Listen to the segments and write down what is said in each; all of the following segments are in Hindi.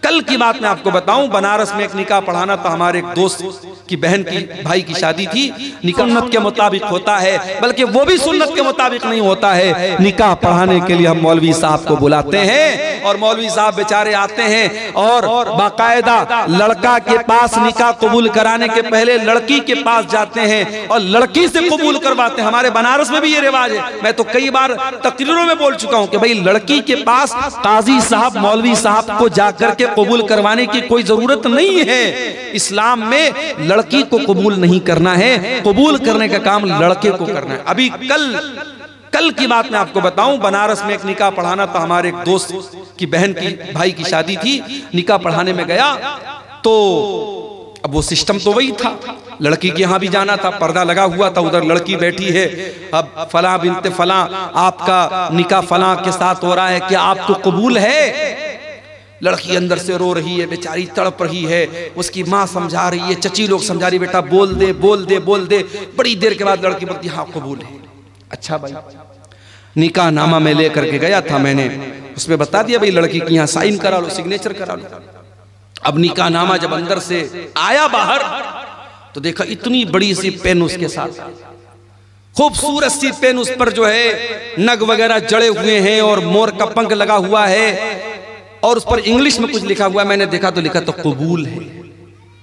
कल की बात मैं आपको बताऊं, बनारस में एक निकाह पढ़ाना था। हमारे एक दोस्त की बहन की भाई की शादी थी। निकाह सुन्नत के मुताबिक होता है, बल्कि वो भी सुन्नत के मुताबिक नहीं होता है। निकाह पढ़ाने के लिए हम मौलवी साहब को बुलाते हैं और मौलवी साहब बेचारे आते हैं और बाकायदा लड़का के पास निकाह कबूल कराने के पहले लड़की के पास जाते हैं और लड़की से कबूल करवाते हैं। हमारे बनारस में भी ये रिवाज है। मैं तो कई बार तकरीरों में बोल चुका हूं कि भाई लड़की के पास काजी साहब मौलवी साहब को जाकर के कबूल करवाने की कोई जरूरत नहीं है। इस्लाम में लड़की को कबूल नहीं करना है, कबूल करने का काम लड़के को करना है। अभी कल की बात मैं आपको बताऊं, बनारस में एक निकाह पढ़ाना था। हमारे एक दोस्त की बहन की भाई की शादी थी। निकाह पढ़ाने में गया तो अब वो सिस्टम तो वही था, लड़की के यहाँ भी जाना था, पर्दा लगा हुआ था, उधर लड़की बैठी है। अब फला बिनते फला आपका निकाह फला के साथ हो रहा है, क्या आपको कबूल है? लड़की अंदर से रो रही है, बेचारी तड़प रही है। उसकी माँ समझा रही है, चची लोग समझा रही, बेटा बोल दे बोल दे बोल दे। बड़ी देर के बाद लड़की बोलती हाँ कबूल है। अच्छा भाई, निकाह नामा में लेकर के गया था मैंने, उसमें बता दिया भाई लड़की की यहाँ साइन करा लो, सिग्नेचर करा लो। अब निकाह नामा जब अंदर से आया बाहर तो देखा इतनी बड़ी सी पेन उसके साथ, खूबसूरत सी पेन, उस पर जो है नग वगैरह जड़े हुए हैं और मोर का पंख लगा हुआ है और उस पर इंग्लिश में कुछ लिखा हुआ है। मैंने देखा तो लिखा तो कबूल है,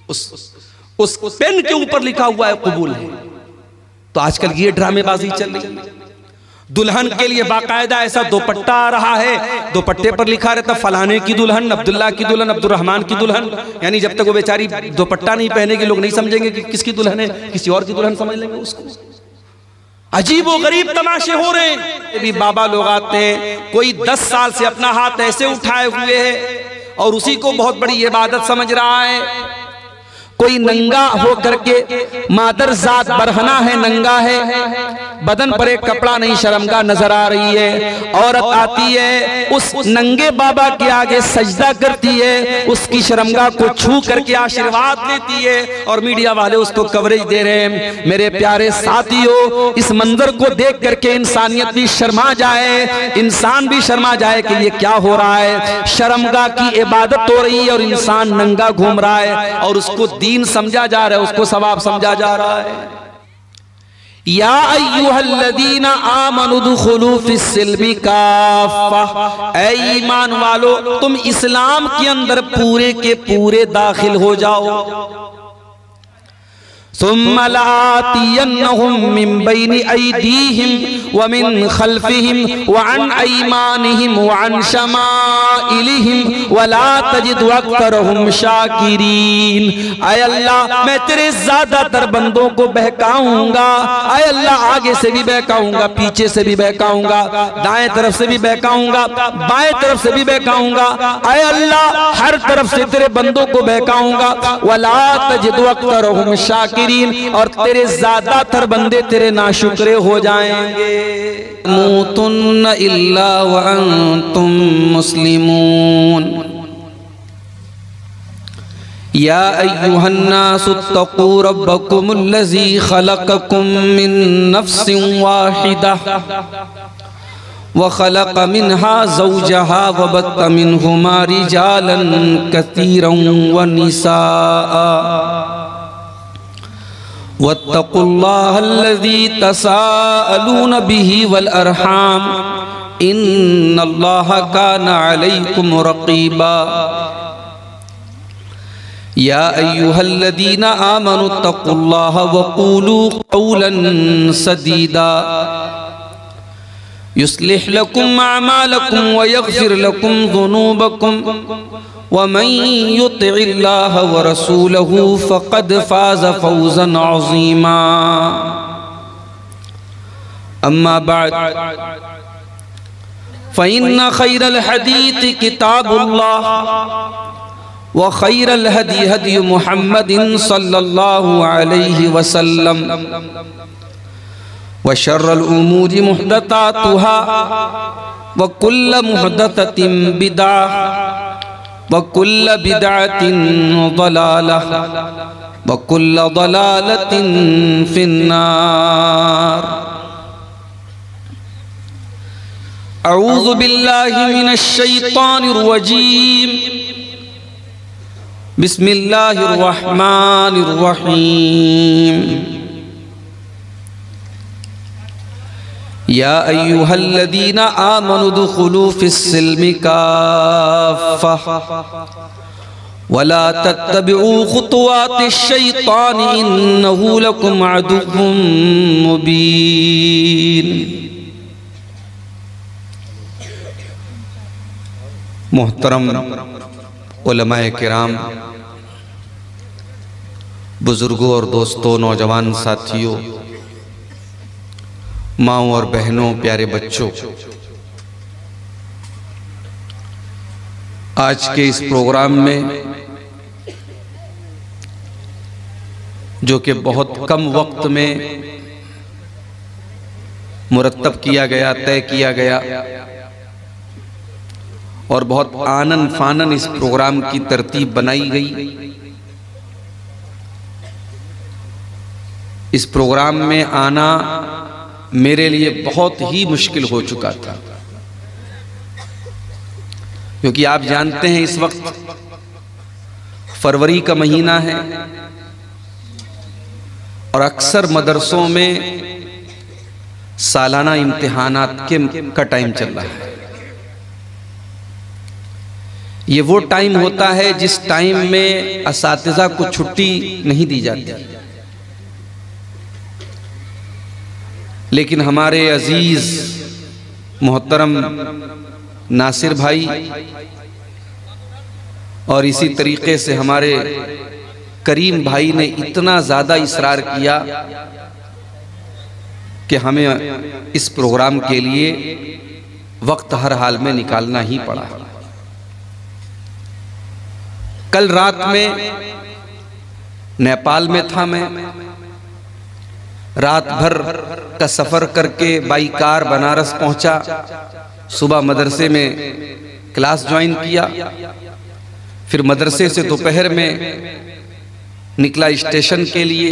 उस पेन के ऊपर लिखा हुआ है कबूल है। तो आजकल ये ड्रामेबाजी चल रही है। दुल्हन के लिए बाकायदा ऐसा दुपट्टा आ रहा है, दुपट्टे पर लिखा रहता फलाने की दुल्हन, अब्दुल्ला की दुल्हन, अब्दुर्रहमान की दुल्हन। यानी जब तक वो बेचारी दुपट्टा नहीं पहनेगी लोग नहीं समझेंगे कि किसकी दुल्हन है, किसी और की दुल्हन समझ लेंगे उसको। अजीब व गरीब तमाशे हो रहे हैं। भी बाबा लोग आते हैं, कोई 10 साल से अपना हाथ ऐसे उठाए हुए है और उसी को बहुत बड़ी इबादत समझ रहा है। कोई नंगा हो करके, मादर जात बरहना है, नंगा है, बदन पर एक कपड़ा नहीं, शर्मगाह नजर आ रही है। औरत आती है, उस नंगे बाबा के आगे सजदा करती है, उसकी शर्मगाह को छू करके आशीर्वाद लेती है और मीडिया वाले उसको कवरेज दे रहे हैं। मेरे प्यारे साथियों, इस मंजर को देख करके इंसानियत भी शर्मा जाए, इंसान भी शर्मा जाए कि ये क्या हो रहा है। शर्मगाह की इबादत हो रही है और इंसान नंगा घूम रहा है और उसको दीन समझा जा रहा है, उसको सवाब समझा जा रहा है। या अय्युहल्लज़ीना आमनु दुखुलू फिस्सिल्मी काफ़ा, ऐ ईमान वालो तुम इस्लाम के अंदर पूरे के पूरे दाखिल हो जाओ। सुम्मा लातियन्नहुम मिन बैनि अयदीहिम व मिन खल्फिहिम व अन अयमानिहिम व अन शमाइलिहिम व ला तजिदु अक्तरहुम शाकिरीन। ऐ अल्लाह, मैं तेरे ज्यादातर बंदों को बहकाऊंगा। ऐ अल्लाह, आगे से भी बहकाऊंगा, पीछे से भी बहकाऊंगा, दाएं तरफ से भी बहकाऊंगा, बाएं तरफ से भी बहकाऊंगा। ऐ अल्लाह, हर तरफ से तेरे बंदों को बहकाऊंगा। व ला तजिदु अक्तरहुम शाकिरीन, और तेरे ज्यादातर बंदे तेरे नाशुक्रे हो जाएंगे। मूतुन्न इल्ला व अंतुम मुस्लिमून। या अय्युहन्नासु तक़ू रब्बकुमुल्लज़ी खलक़कुम मिन नफ्सिन वाहिदा व खलक़ मिन्हा ज़ौजहा व बत्त मिन्हुमा रिजालन कसीरन व निसाअ वत्तक़ुल्लाहल्लज़ी तसाअलून बिही वल अरहाम इन्नल्लाहा काना अलैकुम रक़ीबा। या अय्युहल्लज़ीना आमनु तक़ुल्लाहा व क़ूलू क़ौलन सदीदा युस्लिह लकुम अअमालकुम व यग़फ़िर लकुम ज़ुनूबकुम व मन युतिइल्लाह व रसूलहु फ़क़द फ़ाज़ फ़ौज़न अज़ीमा। अम्मा बअद फ़इन्न ख़ैरल हदीस किताबुल्लाह व ख़ैरल हदी हदी मुहम्मदिन सल्लल्लाहु अलैहि वसल्लम व शर्रल उमूरि मुहदसातुहा व कुल्ल मुहदसतिन बिदअह व कुल्ल बिदअतिन ज़लालह व कुल्ल ज़लालतिन फिन्नार। अऊज़ु बिल्लाहि मिनश शैतानिर रजीम। बिस्मिल्लाहिर रहमानिर रहीम। या अय्युहल्लज़ीना आमनु दुखुलू फिस्सिल्मि काफ़्फ़ा वला तत्तबिऊ खुतुवातिश शैतान इन्नहु लकुम अदुव्वुम मुबीन। मोहतरम उलमाए किराम, बुजुर्गों और दोस्तों, नौजवान साथियों, माँओं और बहनों, प्यारे बच्चों, आज के इस प्रोग्राम में जो कि बहुत कम वक्त में मुरतब किया गया, तय किया गया और बहुत आनन फानन इस प्रोग्राम की तरतीब बनाई गई। इस प्रोग्राम में आना मेरे लिए बहुत ही मुश्किल हो चुका था, क्योंकि आप जानते हैं इस वक्त फरवरी का महीना है और अक्सर मदरसों में सालाना इम्तिहानात का टाइम चल रहा है। ये वो टाइम होता है जिस टाइम में असातिज़ा को छुट्टी नहीं दी जाती, लेकिन हमारे अजीज मोहतरम नासिर भाई और इसी तरीके से हमारे करीम भाई ने इतना ज़्यादा इसरार किया कि हमें इस प्रोग्राम के लिए वक्त हर हाल में निकालना ही पड़ा। कल रात में नेपाल में था, मैं रात भर का सफ़र करके बाई कार बनारस पहुंचा। सुबह मदरसे में क्लास ज्वाइन किया, फिर मदरसे से दोपहर में निकला स्टेशन के लिए।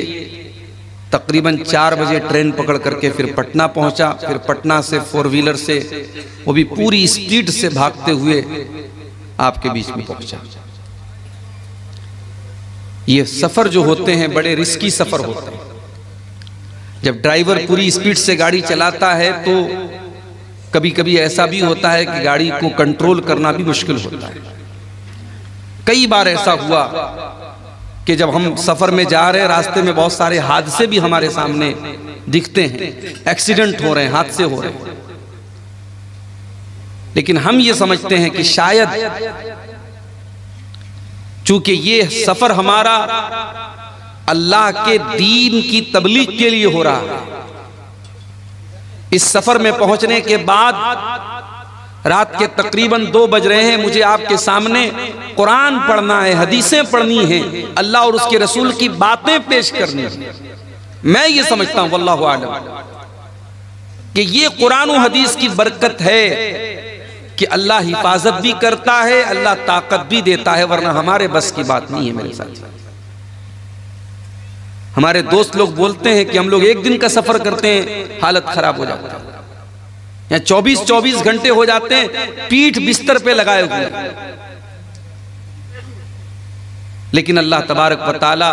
तकरीबन 4 बजे ट्रेन पकड़ करके फिर पटना पहुंचा। फिर पटना से 4 व्हीलर से, वो भी पूरी स्पीड से भागते हुए आपके बीच में पहुंचा। ये सफ़र जो होते हैं बड़े रिस्की सफ़र होते हैं। जब ड्राइवर पूरी स्पीड से गाड़ी चलाता है तो कभी कभी ऐसा भी होता है कि गाड़ी को कंट्रोल करना भी मुश्किल होता है। कई बार ऐसा हुआ कि जब हम सफ़र में जा रहे हैं, रास्ते में बहुत सारे हादसे भी हमारे सामने दिखते हैं, एक्सीडेंट हो रहे हैं, हादसे हो रहे हैं, लेकिन हम ये समझते हैं कि शायद चूंकि ये सफ़र हमारा अल्लाह के दीन की तबलीग के लिए हो रहा है, इस सफर में पहुंचने के बाद रात के तकरीबन 2 बज रहे हैं, मुझे आपके सामने कुरान पढ़ना है, हदीसें पढ़नी हैं, अल्लाह और उसके रसूल की बातें पेश करनी है। मैं ये समझता हूं वल्लाहु आलम कि ये कुरान और हदीस की बरकत है कि अल्लाह हिफाजत भी करता है, अल्लाह ताकत भी देता है, वरना हमारे बस की बात नहीं है। मेरे साथ हमारे दोस्त लोग बोलते हैं कि हम लोग 1 दिन का सफर करते हैं, हालत खराब हो जाती है, या 24-24 घंटे हो जाते हैं पीठ बिस्तर पे लगाए हुए। लेकिन अल्लाह तबारक व तआला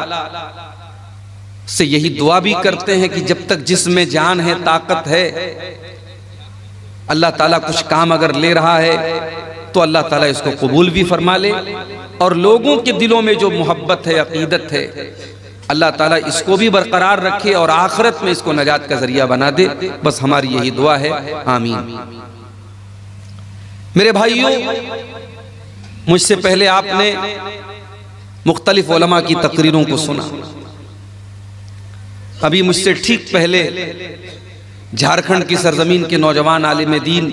से यही दुआ भी करते हैं कि जब तक जिसमें जान है, ताकत है, अल्लाह ताला कुछ काम अगर ले रहा है तो अल्लाह ताला इसको कबूल भी फरमा ले, और लोगों के दिलों में जो मोहब्बत है, अकीदत है, अल्लाह ताला इसको भी बरकरार रखे और आखिरत में इसको नजात का जरिया बना दे। बस हमारी यही दुआ है, आमीन। मेरे भाइयों, मुझसे पहले आपने मुख्तलिफ उलमा की तकरीरों को सुना। अभी मुझसे ठीक पहले झारखंड की सरजमीन के नौजवान आलिम दीन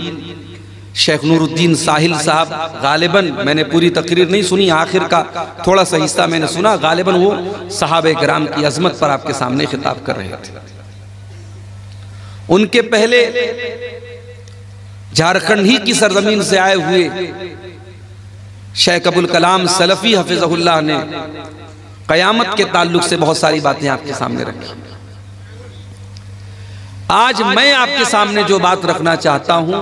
शेख नूरुद्दीन साहिल साहब, गालिबन मैंने पूरी तकरीर नहीं सुनी, आखिर का थोड़ा सा हिस्सा मैंने सुना, गालिबन वो सहाबे किराम की अजमत पर आपके सामने खिताब कर रहे थे। उनके पहले झारखंड ही की सरजमीन से आए हुए शेख अबुल कलाम सलफी हफिज़हुल्लाह ने क़यामत के ताल्लुक से बहुत सारी बातें आपके सामने रखी। आज मैं आपके सामने जो बात रखना चाहता हूं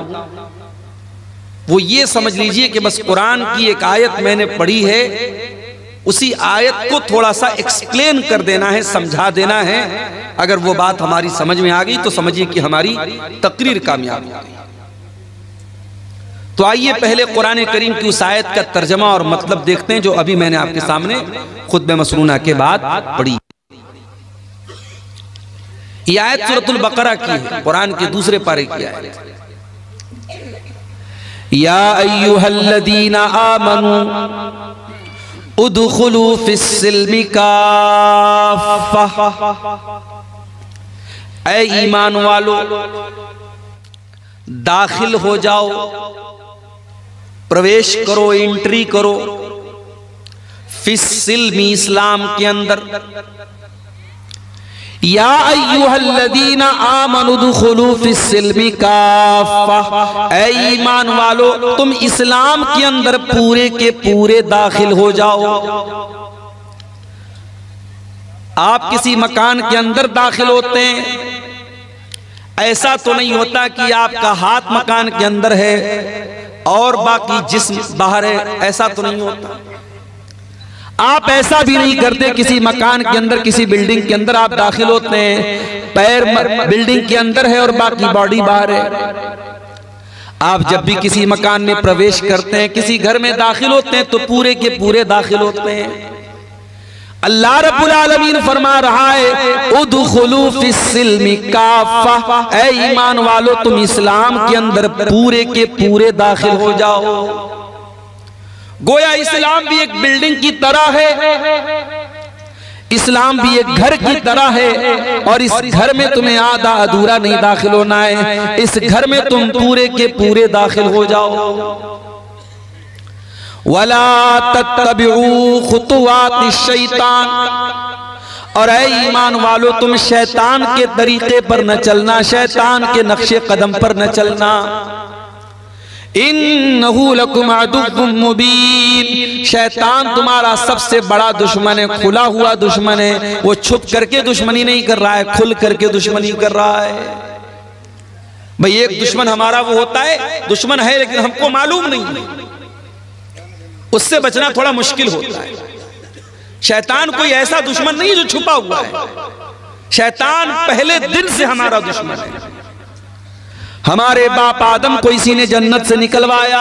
वो ये समझ लीजिए कि बस कुरान की एक आयत मैंने पढ़ी है, उसी आयत को थोड़ा सा एक्सप्लेन कर देना है, समझा देना है। अगर वो बात हमारी समझ में आ गई तो समझिए कि हमारी तकरीर कामयाब हो गई। तो आइए पहले कुरान करीम की उस आयत का तर्जमा और मतलब देखते हैं जो अभी मैंने आपके सामने खुतबे मसनूना के बाद पढ़ी। ये आयत सूरतुल बकरा की है, कुरान के दूसरे पारे की आयत। या अय्युहल्लज़ीना आमनू उदखुलू फिस्सिल्मि काफ़्फ़ा, ऐ ईमान वालो दाखिल हो जाओ, प्रवेश करो, एंट्री करो, फिस्सिल्मि इस्लाम के अंदर। या अय्युहल्लज़ीना आमनू उदखुलू फिस्सिल्मि काफ़्फ़ा, ऐ ईमान वालो तुम इस्लाम के अंदर पूरे के पूरे दाखिल हो जाओ। आप किसी मकान के अंदर दाखिल होते हैं, ऐसा तो नहीं होता कि आपका हाथ मकान के अंदर है और बाकी जिस्म बाहर है, ऐसा तो नहीं होता। आप ऐसा भी नहीं करते किसी मकान के अंदर, किसी बिल्डिंग के अंदर आप दाखिल होते हैं, पैर बिल्डिंग के अंदर है और बाकी बॉडी बाहर है। आप जब भी किसी मकान में प्रवेश करते हैं, किसी घर में दाखिल होते हैं, तो पूरे के पूरे दाखिल होते हैं। अल्लाह रब्बुल आलमीन फरमा रहा है उदखुलू फिस्सिल्मि काफ़्फ़ा, ऐ ईमान वालो तुम इस्लाम के अंदर पूरे के पूरे दाखिल हो जाओ। गोया इस्लाम भी एक बिल्डिंग की तरह है, इस्लाम भी एक घर की तरह है, और इस घर में तुम्हें आधा अधूरा नहीं दाखिल होना है, इस घर में तुम पूरे के पूरे दाखिल हो जाओ। वला तत्तबिऊ खुतुवातिश शैतान, और ऐ ईमान वालो तुम शैतान के तरीके पर न चलना, शैतान के नक्शे कदम पर न चलना। इन्नहु लकुम अदुव्वुम मुबीन, शैतान तुम्हारा सबसे बड़ा दुश्मन है, खुला हुआ दुश्मन है। वो छुप करके दुश्मनी नहीं कर रहा है, खुल करके दुश्मनी कर रहा है। भाई एक दुश्मन हमारा वो होता है, दुश्मन है लेकिन हमको मालूम नहीं है, उससे बचना थोड़ा मुश्किल होता है। शैतान कोई ऐसा दुश्मन नहीं जो छुपा हुआ है, शैतान पहले दिन से हमारा दुश्मन है। हमारे बाप आदम को इसी ने जन्नत से निकलवाया,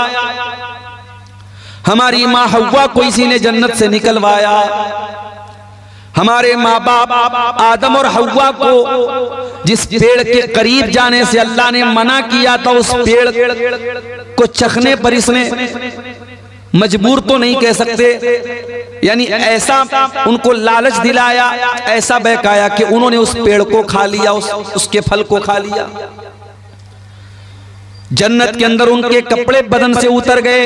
हमारी माँ हव्वा को इसी ने जन्नत से निकलवाया। हमारे माँ बाप आदम और हव्वा को जिस पेड़ के करीब जाने से अल्लाह ने मना किया था, उस पेड़ को चखने पर इसने मजबूर तो नहीं कह सकते, यानी ऐसा उनको लालच दिलाया, ऐसा बहकाया कि उन्होंने उस पेड़ को खा लिया, उसके फल को खा लिया। जन्नत के अंदर उनके कपड़े बदन से उतर गए,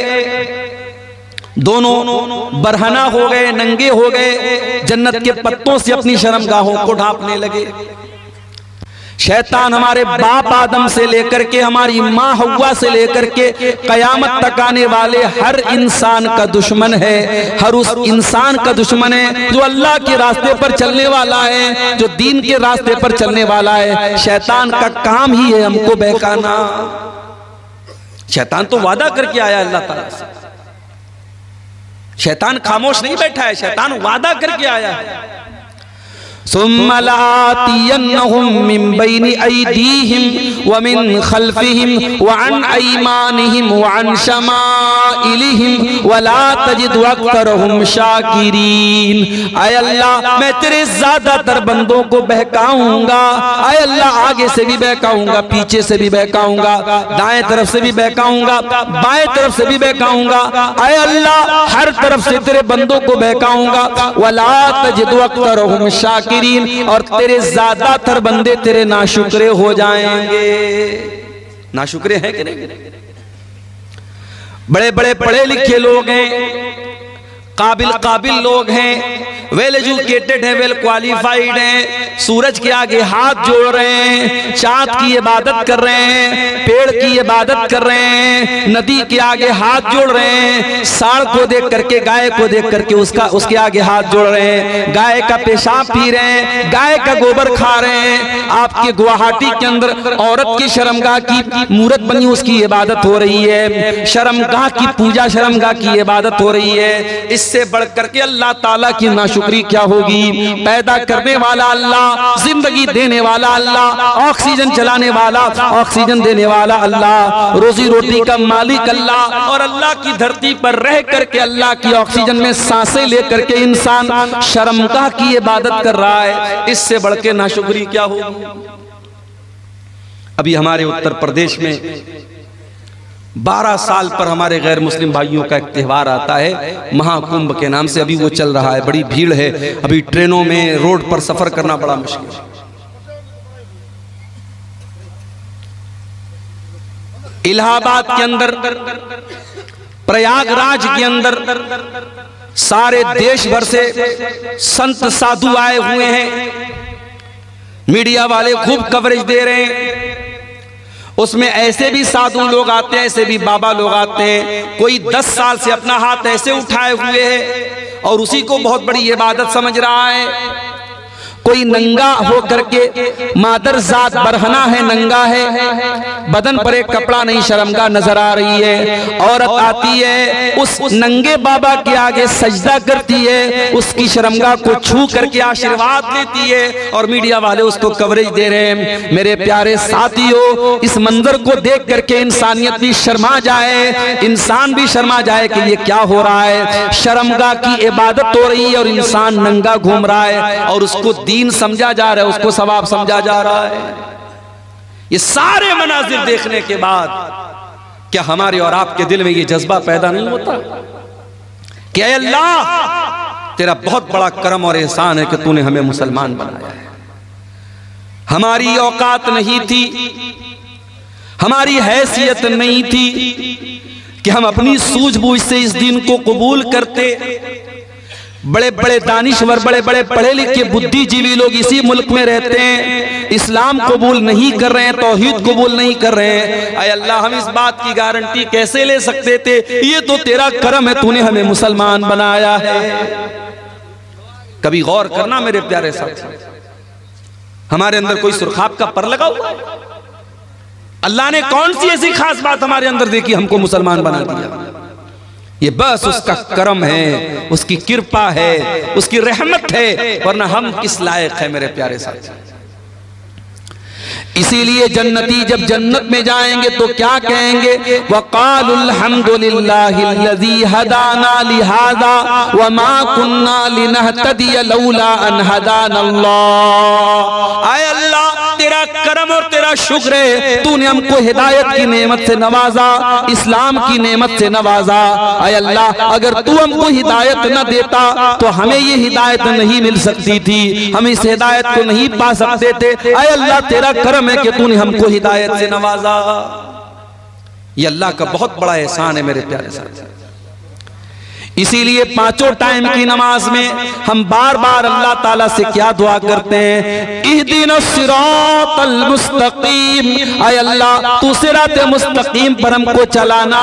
दोनों बरहना हो गए, नंगे हो गए, जन्नत के पत्तों से अपनी शर्मगाहों को ढांपने लगे। शैतान हमारे बाप आदम से लेकर के हमारी माँ हव्वा से लेकर के कयामत तक आने वाले हर इंसान का दुश्मन है, हर उस इंसान का दुश्मन है जो अल्लाह के रास्ते पर चलने वाला है, जो दीन के रास्ते पर चलने वाला है। शैतान का काम ही है हमको बहकाना। शैतान तो वादा करके आया अल्लाह ताला से, शैतान खामोश नहीं बैठा है, शैतान वादा करके आया है। सुम्मा लातियन्नहुम मिन बैनि ऐदीहिम व मिन खल्फिहिम व अन ऐमानिहिम व अन शमाइलिहिम व ला तजिदु अक्तरहुम शाकिरीन। आय अल्लाह मैं तेरे ज्यादातर बंदों को बहकाऊंगा, आय अल्लाह आगे से भी बहकाऊंगा, पीछे से भी बहकाऊंगा, दाएं तरफ से भी बहकाऊंगा, बाएं तरफ से भी बहकाऊंगा, आय अल्लाह हर तरफ से तेरे बंदों को बहकाऊंगा। व ला तजिदु अक्तरहुम शाकिरीन, और तेरे ज्यादातर बंदे तेरे नाशुक्रे हो जाएंगे। नाशुक्रे हैं कि नहीं? बड़े बड़े पढ़े लिखे लोग हैं, काबिल लोग हैं, वेल एजुकेटेड हैं, वेल क्वालिफाइड हैं, सूरज के आगे हाथ जोड़ रहे हैं, चांद की इबादत कर रहे हैं, पेड़ की इबादत कर रहे हैं, नदी के आगे हाथ जोड़ रहे हैं, सांड को देख करके, गाय को देख करके उसके आगे हाथ जोड़ रहे हैं, गाय का पेशाब पी रहे हैं, गाय का गोबर खा रहे हैं। आपके गुवाहाटी के अंदर औरत की शर्मगाह की मूर्त बनी, उसकी इबादत हो रही है, शर्मगाह की पूजा, शर्मगाह की इबादत हो रही है। इससे बढ़ करके अल्लाह ताला की नाशुक्री क्या होगी? पैदा करने वाला अल्लाह, जिंदगी देने वाला अल्लाह, ऑक्सीजन चलाने वाला, ऑक्सीजन देने वाला अल्लाह, रोजी रोटी का मालिक अल्लाह, और अल्लाह की धरती पर रह करके अल्लाह की ऑक्सीजन में सांसें लेकर के इंसान शर्मगाह की इबादत कर रहा है। इससे बढ़ के नाशुक्री क्या होगी? अभी हमारे उत्तर प्रदेश में 12 साल पर हमारे गैर मुस्लिम भाइयों का एक त्यौहार आता है महाकुंभ के नाम से। अभी वो चल रहा है, बड़ी भीड़ है, अभी ट्रेनों में, रोड पर सफर करना बड़ा मुश्किल है। इलाहाबाद के अंदर, प्रयागराज के अंदर सारे देश भर से संत साधु आए हुए हैं। मीडिया वाले खूब कवरेज दे रहे हैं। उसमें ऐसे भी साधु लोग आते हैं, ऐसे भी बाबा लोग आते हैं। कोई 10 साल से अपना हाथ ऐसे उठाए हुए है और उसी को बहुत बड़ी इबादत समझ रहा है। कोई नंगा हो करके, मादर जात बरहना है, नंगा है, बदन पर एक कपड़ा नहीं, शर्मगाह नजर आ रही है। औरत आती है, उस नंगे बाबा के आगे सजदा करती है, उसकी शर्मगाह को छू करके आशीर्वाद लेती है और मीडिया वाले उसको कवरेज दे रहे हैं। मेरे प्यारे साथियों, इस मंजर को देख करके इंसानियत भी शर्मा जाए, इंसान भी शर्मा जाए कि ये क्या हो रहा है। शर्मगाह की इबादत हो रही है और इंसान नंगा घूम रहा है और उसको दीन समझा जा रहा है, उसको सवाब समझा जा रहा है। ये सारे मनाजिर देखने के बाद क्या हमारे और आपके दिल में ये जज्बा पैदा नहीं होता कि ऐ अल्लाह, तेरा बहुत बड़ा करम और एहसान है कि तूने हमें मुसलमान बनाया है। हमारी औकात नहीं थी, हमारी हैसियत नहीं थी कि हम अपनी सूझबूझ से इस दीन को कबूल करते। बड़े बड़े दानिश्वर, बड़े बड़े पढ़े लिखे बुद्धिजीवी लोग इसी मुल्क में रहते हैं, इस्लाम कबूल नहीं कर रहे हैं, तौहीद कबूल नहीं कर रहे हैं। ऐ अल्लाह, हम इस बात की गारंटी कैसे ले सकते थे? ये तो तेरा करम है, तूने हमें मुसलमान बनाया है। कभी गौर करना मेरे प्यारे साथी, हमारे अंदर कोई सुरखाब का पर लगा हुआ है? अल्लाह ने कौन सी ऐसी खास बात हमारे अंदर देखी हमको मुसलमान बना दिया? ये बस उसका करम है, उसकी कृपा है, उसकी रहमत है, वरना हम किस लायक है मेरे प्यारे साथी। इसीलिए जन्नती जब जन्नत में जाएंगे तो क्या कहेंगे? वक़ालुल हम्दुलिल्लाहिल्लज़ी हदाना लिहाज़ा वमा कुन्ना लिनहतदिय लौला अन हदानल्लाह। आए अल्लाह, तेरा करम और तेरा शुक्र है, तूने हमको हिदायत की नेमत से नवाजा, इस्लाम की नेमत से नवाजा। आए अल्लाह, अगर तू हमको हिदायत न देता तो हमें ये हिदायत नहीं मिल सकती थी, हम इस हिदायत को नहीं पा सकते थे। आए अल्लाह, तेरा करम है कि तूने हमको हिदायत से नवाजा। ये अल्लाह का बहुत बड़ा एहसान है मेरे प्यारे साथी। इसीलिए 5 टाइम की नमाज में हम बार बार अल्लाह ताला से क्या दुआ करते हैं? इहदिनस सिरातल मुस्तकीम। आय अल्लाह, तू सिरात मुस्तकीम पर हमको चलाना,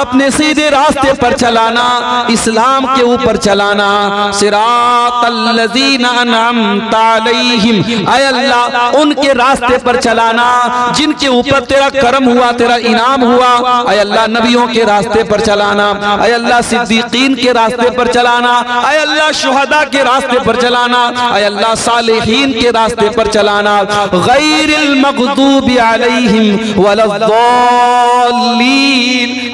अपने सीधे रास्ते पर चलाना, इस्लाम के ऊपर चलाना। सिरातल लज़ीना अनअमता अलैहिम। आय अल्लाह, उनके रास्ते पर चलाना जिनके ऊपर तेरा करम हुआ, तेरा इनाम हुआ। आय अल्लाह, नबियों के रास्ते पर चलाना। आय अल्लाह, सिद्दीकीन के रास्ते पर चलाना। आय अल्लाह, शुहदा के रास्ते पर चलाना। आय अल्लाह, सालिहीन के रास्ते पर चलाना। गैरिल मग़दूबि अलैहिम वलद्दाल्लीन।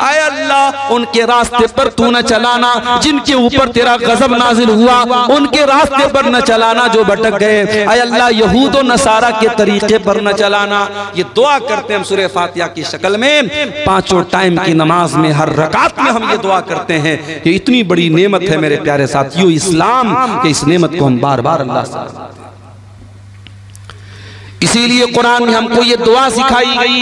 आय अल्लाह, उनके रास्ते पर तू न चलाना जिनके ऊपर तेरा गजब नाजिल हुआ, उनके रास्ते पर न चलाना जो भटक गए। आय अल्लाह, यहूद और नसारा के तरीके पर न चलाना। ये दुआ करते हैं हम सूरह फातिहा की शक्ल में। 5 टाइम की नमाज में हर रकात में हम ये दुआ करते हैं। ये इतनी बड़ी नेमत है मेरे प्यारे साथियों इस्लाम, के इस नेमत को हम बार बार अल्लाह से, इसीलिए कुरान में हमको ये दुआ सिखाई गई।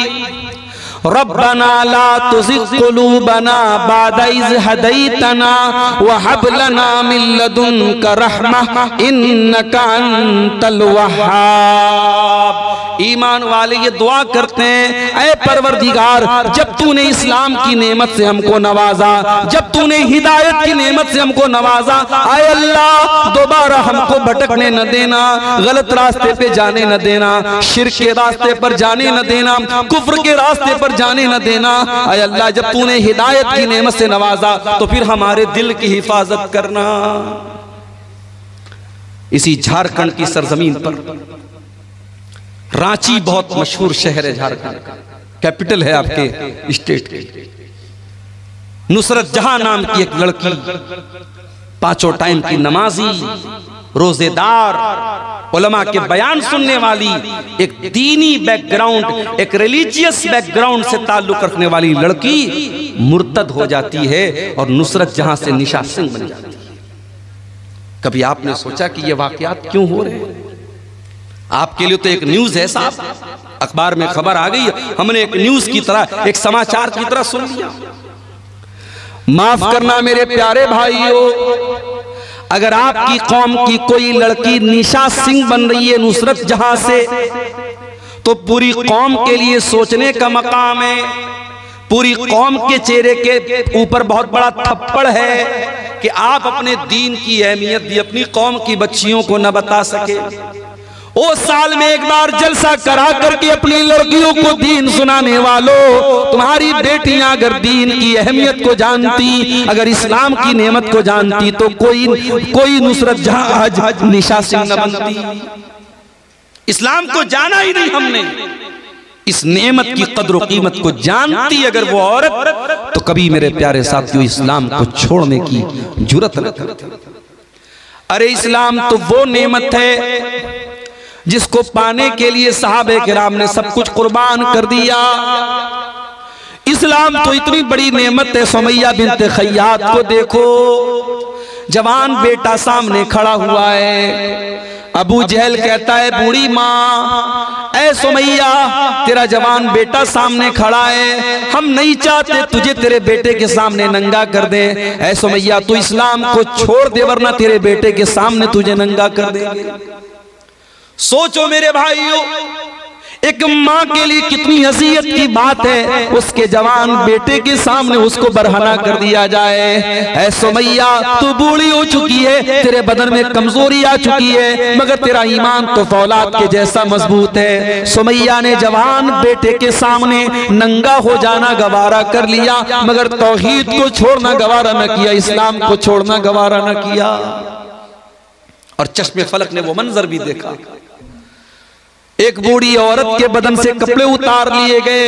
रब्बना ला तुज़िग़ क़ुलूबना बअद इज़ हदैतना व हब लना मिन लदुनका रहमह इन्नका अंतल वह्हाब। ईमान वाले ये दुआ करते हैं, ऐ परवरदिगार, जब तूने इस्लाम की नेमत से हमको नवाजा, जब तूने हिदायत की नेमत से हमको नवाजा, आए अल्लाह दोबारा हमको भटकने न देना, गलत रास्ते पे जाने न देना, शिर्क के रास्ते पर जाने न देना, कुफ्र के रास्ते पर जाने न देना। आए अल्लाह, जब तूने हिदायत की नेमत से नवाजा तो फिर हमारे दिल की हिफाजत करना। इसी झारखंड की सरजमीन पर रांची बहुत मशहूर शहर है, झारखंड कैपिटल है आपके स्टेट की। नुसरत जहां नाम की एक लड़की, 5 टाइम की नमाजी, रोजेदार, उलमा के बयान सुनने वाली, एक दीनी बैकग्राउंड, एक रिलीजियस बैकग्राउंड से ताल्लुक रखने वाली लड़की मुर्तद हो जाती है और नुसरत जहां से निशा सिंह बन जाती है। कभी आपने सोचा कि ये वाकयात क्यों हो रहे हैं? आपके लिए तो एक न्यूज है साहब, अखबार में खबर आ गई, हमने एक न्यूज की तरह, एक समाचार की तरह सुन लिया। माफ करना मेरे प्यारे भाइयों, अगर आपकी कौम की कोई लड़की निशा सिंह बन रही है नुसरत जहां से, तो पूरी कौम के लिए सोचने का मकाम है। पूरी कौम के चेहरे के ऊपर बहुत बड़ा थप्पड़ है कि आप अपने दीन की अहमियत भी अपनी कौम की बच्चियों को न बता सके। ओ साल में एक बार जलसा करा करके अपनी लड़कियों को दीन सुनाने वालों, तुम्हारी बेटियां अगर दीन की अहमियत को जानती, अगर इस्लाम की नेमत को जानती, तो कोई नुसरत जहां आज निशा सिंह न बनती। इस्लाम को जाना ही नहीं हमने, इस नेमत की कद्र और कीमत को जानती अगर वो औरत, तो कभी मेरे प्यारे साथियों इस्लाम को छोड़ने की जुर्रत न करती। अरे इस्लाम तो वो नेमत है जिसको पाने के लिए सहाबे किराम ने सब कुछ कुर्बान कर दिया। इस्लाम तो इतनी बड़ी नेमत है। सुमैया बिन्त खय्यात को देखो, जवान बेटा सामने खड़ा हुआ है। अबू जहल कहता है, बूढ़ी माँ, ऐ सुमैया, तेरा जवान बेटा सामने खड़ा है, हम नहीं चाहते तुझे तेरे बेटे के सामने नंगा कर दे। ऐ सुमैया, तू इस्लाम को छोड़ दे वरना तेरे बेटे के सामने तुझे नंगा कर देंगे। सोचो मेरे भाइयों, एक माँ के लिए कितनी हसीयत की बात है, उसके जवान बेटे के सामने उसको बरहना कर दिया जाए। ऐ सुमैया, तू बूढ़ी हो चुकी है, तेरे बदन में कमजोरी आ चुकी है, मगर तेरा ईमान तो फौलाद के जैसा मजबूत है। सुमैया ने जवान बेटे के सामने नंगा हो जाना गवारा कर लिया, मगर तौहीद को छोड़ना गवारा न किया, इस्लाम को छोड़ना गवारा न किया। और चश्मे फलक ने वो मंजर भी देखा, एक बूढ़ी औरत के बदन से कपड़े उतार लिए गए,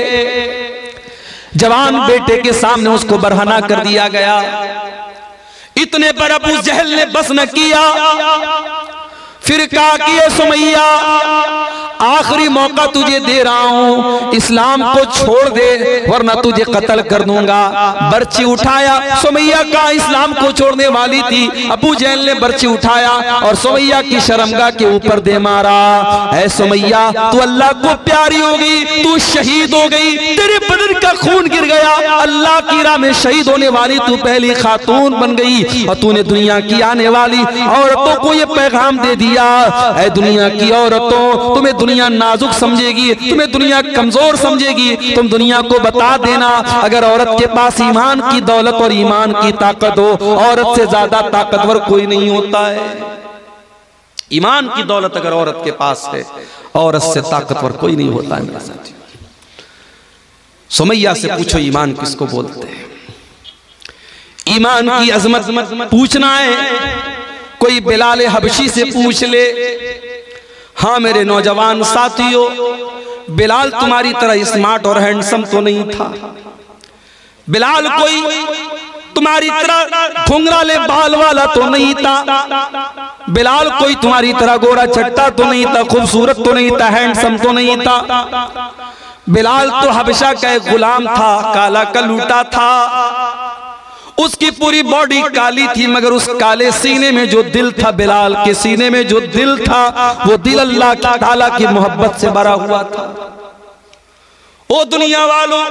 जवान बेटे के सामने उसको बरहना कर दिया गया। इतने पर अबू जहल ने बस न किया, फिर कहा कि ये सुमैया, आखिरी मौका तुझे दे रहा हूं, इस्लाम को छोड़ दे वरना तुझे कत्ल कर दूंगा। बर्ची उठाया, सुमैया का इस्लाम को छोड़ने वाली थी। अबू जहल ने बर्ची उठाया और सुमैया की शर्मगाह के ऊपर दे मारा। ऐ सुमैया, तू अल्लाह को प्यारी हो गई, तू शहीद हो गई, तेरे बदन का खून गिर गया, अल्लाह की राह में शहीद होने वाली तू पहली खातून बन गई। और तूने दुनिया की आने वाली औरतों को ये पैगाम दे दिया, ऐ दुनिया की औरतों, तुम्हें दुनिया नाजुक समझेगी, तुम्हें दुनिया कमजोर समझेगी, तुम दुनिया को बता देना, अगर औरत के पास ईमान की दौलत और ईमान की ताकत हो, औरत से ज्यादा ताकतवर कोई नहीं होता है। ईमान की दौलत अगर औरत के पास है, औरत से ताकतवर कोई नहीं होता है मेरे साथी। सुमैया से पूछो ईमान किसको बोलते हैं? ईमान की अजमत पूछना है, कोई बिलाल हबशी से पूछ ले। हाँ मेरे नौजवान साथियों, बिलाल तुम्हारी तरह स्मार्ट और हैंडसम तो नहीं था। बिलाल कोई तुम्हारी तरह घुंघराले बाल वाला तो नहीं था। बिलाल कोई तुम्हारी तरह गोरा चट्टा तो नहीं था, खूबसूरत तो नहीं था, हैंडसम तो नहीं था। बिलाल तो हबशा का एक गुलाम था, काला कलूटा था, उसकी पूरी बॉडी काली थी, मगर उस काले सीने में जो दिल था, बिलाल के सीने में जो दिल था, वो दिल अल्लाह ताला की मोहब्बत से भरा हुआ था। ओ दुनिया वालों,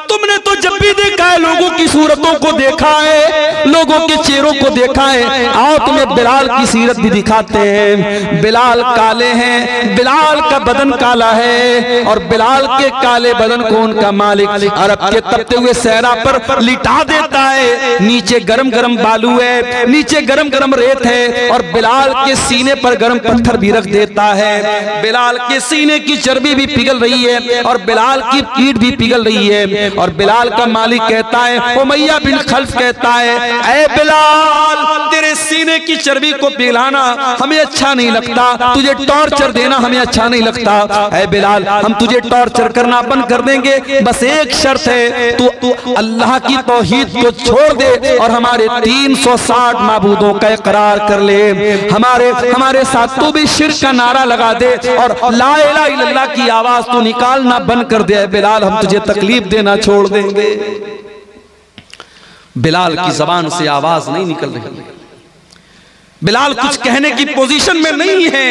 तुमने तो जब भी देखा है लोगों की सूरतों को देखा है, लोगों के चेहरों को देखा है। आओ तुम्हें बिलाल की सीरत भी दिखाते हैं। बिलाल काले हैं, बिलाल का बदन काला है और बिलाल के काले बदन को उनका मालिक अरब के तपते हुए सहरा पर लिटा देता है। नीचे गरम गरम बालू है, नीचे गरम गरम रेत है और बिलाल के सीने पर गरम पत्थर भी रख देता है। बिलाल के सीने की चर्बी भी पिघल रही है और बिलाल की ईंट भी पिघल रही है। और बिलाल का मालिक कहता है, उमैया बिन खल्फ कहता है, ऐ बिलाल, तेरे सीने की चर्बी को पिघलाना हमें अच्छा नहीं लगता, तुझे टॉर्चर देना हमें अच्छा नहीं लगता। ऐ बिलाल, हम तुझे टॉर्चर करना बंद कर देंगे, बस एक शर्त है, तू अल्लाह की तौहीद को छोड़ दे और हमारे 360 माबूदों का इकरार कर ले। हमारे साथ तू भी शिर्क का नारा लगा दे और ला इलाहा इल्लल्लाह की आवाज तू निकालना बंद कर दे। बिलाल, हम तुझे तकलीफ देना छोड़ देंगे। बिलाल की जबान से आवाज नहीं निकल रही। बिलाल कुछ कहने की पोजीशन में नहीं है,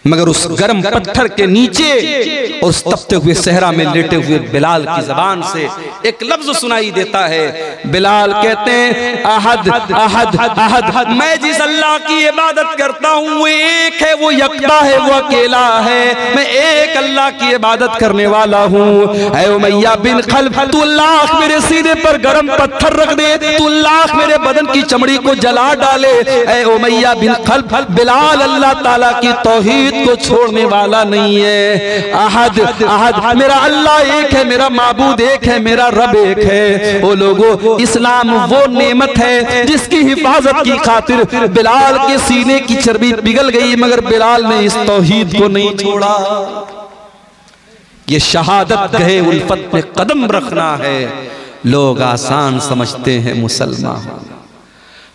मगर उस गर्म पत्थर के नीचे और उस तपते हुए सहरा में लेटे हुए बिलाल की जबान से एक लफ्ज सुनाई देता है। बिलाल कहते हैं, अहद अहद अहद, मैं जिस अल्लाह की इबादत करता हूँ वो एक है, वो यकता है, वो अकेला है, मैं एक अल्लाह की इबादत करने वाला हूँ। ऐ उमैया बिन खल्फ, तू लाख मेरे सीने पर गर्म पत्थर रख दे, तू लाख मेरे बदन की चमड़ी को जला डाले, ऐ उमैया बिन खल्फ, बिलाल अल्लाह ताला की तौहीद को छोड़ने वाला नहीं है। अहद अहद, मेरा अल्लाह एक है, मेरा माबूद एक है, मेरा रब एक है। ओ लोगों, इस्लाम वो नेमत है जिसकी हिफाजत की खातिर बिलाल के सीने की चर्बी पिघल गई, मगर बिलाल ने इस तौहीद को नहीं छोड़ा। ये शहादत गए उल्फत पे कदम रखना है। लोग आसान समझते हैं मुसलमान,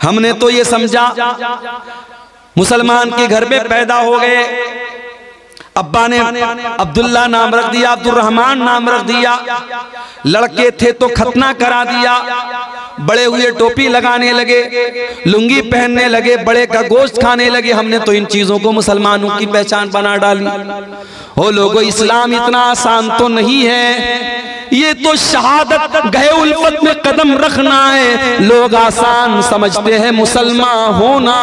हमने तो ये समझा मुसलमान के घर में पैदा हो गए, अब्बा ने अब्दुल्ला नाम रख दिया, अब्दुर्रहमान नाम रख दिया, लड़के थे तो खतना करा दिया, बड़े हुए टोपी लगाने लगे, लुंगी पहनने लगे, बड़े का गोश्त खाने लगे। हमने तो इन चीजों को मुसलमानों की पहचान बना डाली। ओ लोगों, इस्लाम इतना आसान तो नहीं है, ये तो शहादत गए उल्फत में कदम रखना है। लोग आसान समझते हैं मुसलमान होना,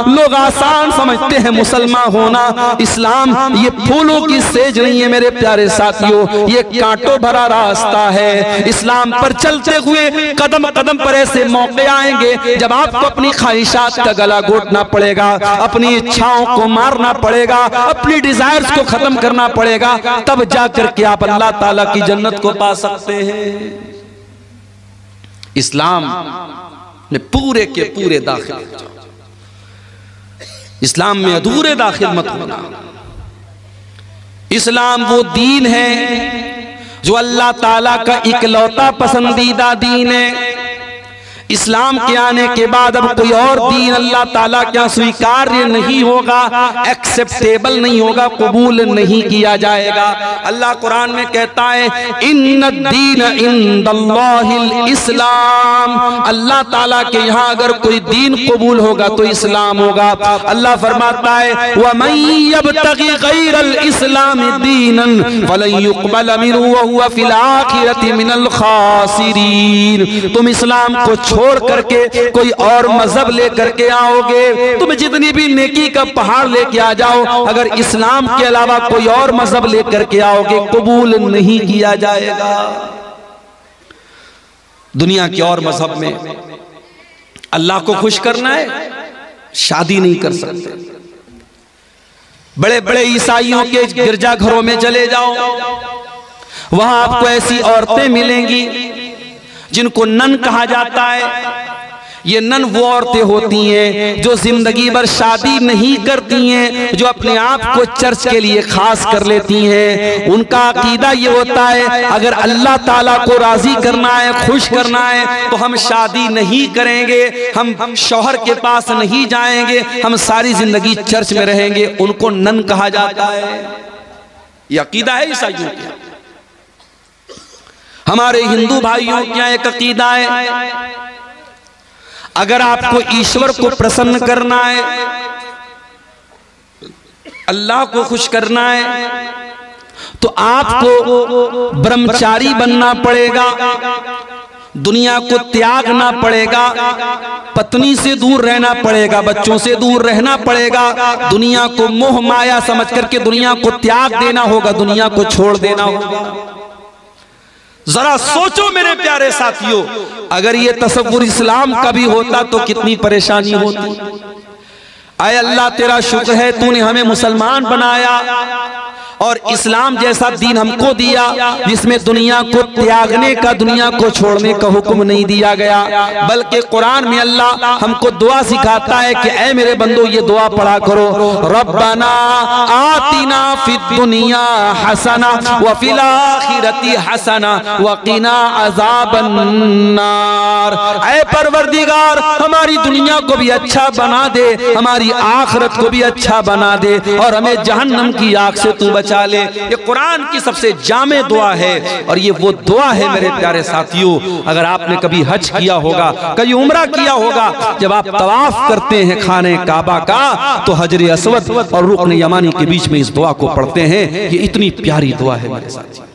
लोग आसान समझते हैं मुसलमान होना। इस्लाम ये फूलों की सेज नहीं है मेरे प्यारे साथियों, ये कांटों भरा रास्ता है। इस्लाम पर चलते हुए कदम कदम पर ऐसे मौके आएंगे जब आपको अपनी ख्वाहिशात का गला घोटना पड़ेगा, अपनी इच्छाओं को मारना पड़ेगा, अपनी डिजायर्स को खत्म करना पड़ेगा, तब जाकर के आप अल्लाह ताला की जन्नत को पा सकते हैं। इस्लाम में पूरे के पूरे दाखिल, इस्लाम में अधूरे दाखिल मत होना। इस्लाम वो दीन है जो अल्लाह ताला का इकलौता पसंदीदा दीन है। इस्लाम के आने के बाद अब कोई और दीन अल्लाह ताला क्या स्वीकार्य नहीं होगा, एक्सेप्टेबल नहीं होगा, कबूल नहीं किया जाएगा। अल्लाह कुरान में कहता है, इन्नद्दीन इंदल्लाहिल इस्लाम, अल्लाह ताला के यहाँ अगर कोई दीन कबूल होगा तो इस्लाम होगा। अल्लाह फरमाता है, वमन यब्तगी गैरल इस्लाम दीनन फलन युक़बल मिन्हु व हुवा फिल आखिरति मिनल खासिरीन। तुम इस्लाम को छोड़ करके कोई और मजहब लेकर के आओगे, तुम जितनी भी नेकी का पहाड़ लेके आ जाओ, अगर इस्लाम के अलावा कोई और मजहब लेकर के आओगे कबूल नहीं किया जाएगा। दुनिया के और मजहब में अल्लाह को खुश करना है, शादी नहीं कर सकते। बड़े बड़े ईसाइयों के गिरजाघरों में चले जाओ, वहां आपको ऐसी औरतें मिलेंगी जिनको नन कहा जाता है। ये नन वो औरतें होती हैं जो जिंदगी भर शादी नहीं करती हैं, जो अपने आप को चर्च के लिए खास कर लेती हैं। उनका अकीदा ये होता है, अगर अल्लाह ताला को राजी करना है, खुश करना है, तो हम शादी नहीं करेंगे, हम शौहर के पास नहीं जाएंगे, हम सारी जिंदगी चर्च में रहेंगे। उनको नन कहा जाता है। ये अकीदा है ईसाइयों का। हमारे हिंदू भाइयों क्या एक अकीदा है, अगर आपको ईश्वर को प्रसन्न करना है, अल्लाह को खुश करना है, तो आपको ब्रह्मचारी बनना पड़ेगा, दुनिया को त्यागना पड़ेगा, पत्नी से दूर रहना पड़ेगा, बच्चों से दूर रहना पड़ेगा, दुनिया को मोह माया समझ करके दुनिया को त्याग देना होगा, दुनिया को छोड़ देना होगा। जरा सोचो मेरे प्यारे साथियों, अगर ये तसव्वुर इस्लाम का भी होता तो कितनी परेशानी होती। आए अल्लाह तेरा शुक्र है तूने हमें मुसलमान बनाया और इस्लाम जैसा दीन हमको दिया जिसमें दुनिया को त्यागने का, दुनिया को छोड़ने का हुक्म नहीं दिया गया, बल्कि कुरान में अल्लाह हमको दुआ सिखाता है कि ऐ मेरे बंदो ये दुआ पढ़ा करो, रब्बना आतिना फिद दुनिया हसना व फिल आखिरती हसना व क़िना अज़ाबन नार। ऐ परवरदिगार हमारी दुनिया को भी अच्छा बना दे, हमारी आखिरत को भी अच्छा बना दे और हमें जहन्नम की आग से तू बचा ले। ये कुरान की सबसे जामे दुआ है और ये वो दुआ है मेरे प्यारे साथियों। अगर आपने कभी हज किया होगा, कभी उम्रा किया होगा, जब आप तवाफ करते हैं खाने काबा का तो हजर अस्वद और रुकन यमानी के बीच में इस दुआ को पढ़ते हैं। ये इतनी प्यारी दुआ है मेरे साथियों।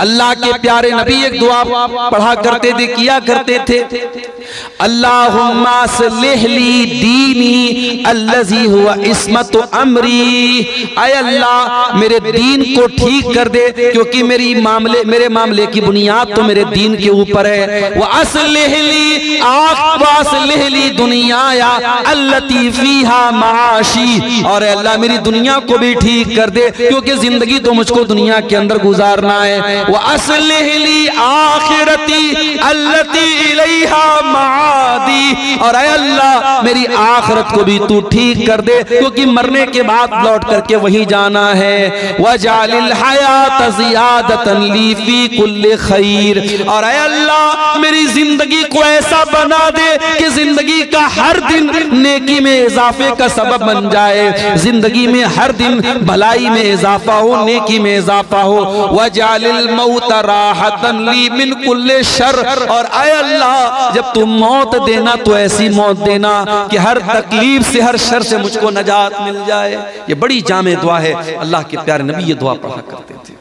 अल्लाह के प्यारे नबी एक दुआ पढ़ा करते थे, किया करते थे, अल्लाहुम्मा अस्लिह ली दीनी अल्लज़ी हुवा इस्मत अमरी। ऐ अल्लाह मेरे दीन को ठीक कर दे क्योंकि मेरे मामले की बुनियाद तो मेरे दीन के ऊपर है। व अस्लिह ली दुनियाया अल्लती फीहा माशी, और अल्लाह मेरी दुनिया को भी ठीक कर दे क्योंकि जिंदगी तो मुझको दुनिया के अंदर गुजारना है। व अस्लिह ली आखिरती अल्लती इलैहा मादी, और ऐ अल्लाह मेरी आखिरत को भी तू ठीक कर दे क्योंकि मरने के बाद लौट करके वही जाना है। वजालिल हयात ज़ियादतन ली फी कुल्li खैर, और ऐ अल्लाह मेरी जिंदगी को ऐसा बना दे कि जिंदगी का हर दिन नेकी में इजाफे का सबब बन जाए, जिंदगी में हर दिन भलाई में इजाफा हो, नेकी में इजाफा हो। वजालिल मौत राहतन ली मिन कुल्li शर, और ऐ अल्लाह जब तुम मौत देना तो ऐसी मौत देना कि हर तकलीफ से, हर शर से मुझको नजात मिल जाए। ये बड़ी जामे दुआ है। अल्लाह के प्यारे नबी ये दुआ पढ़ा करते थे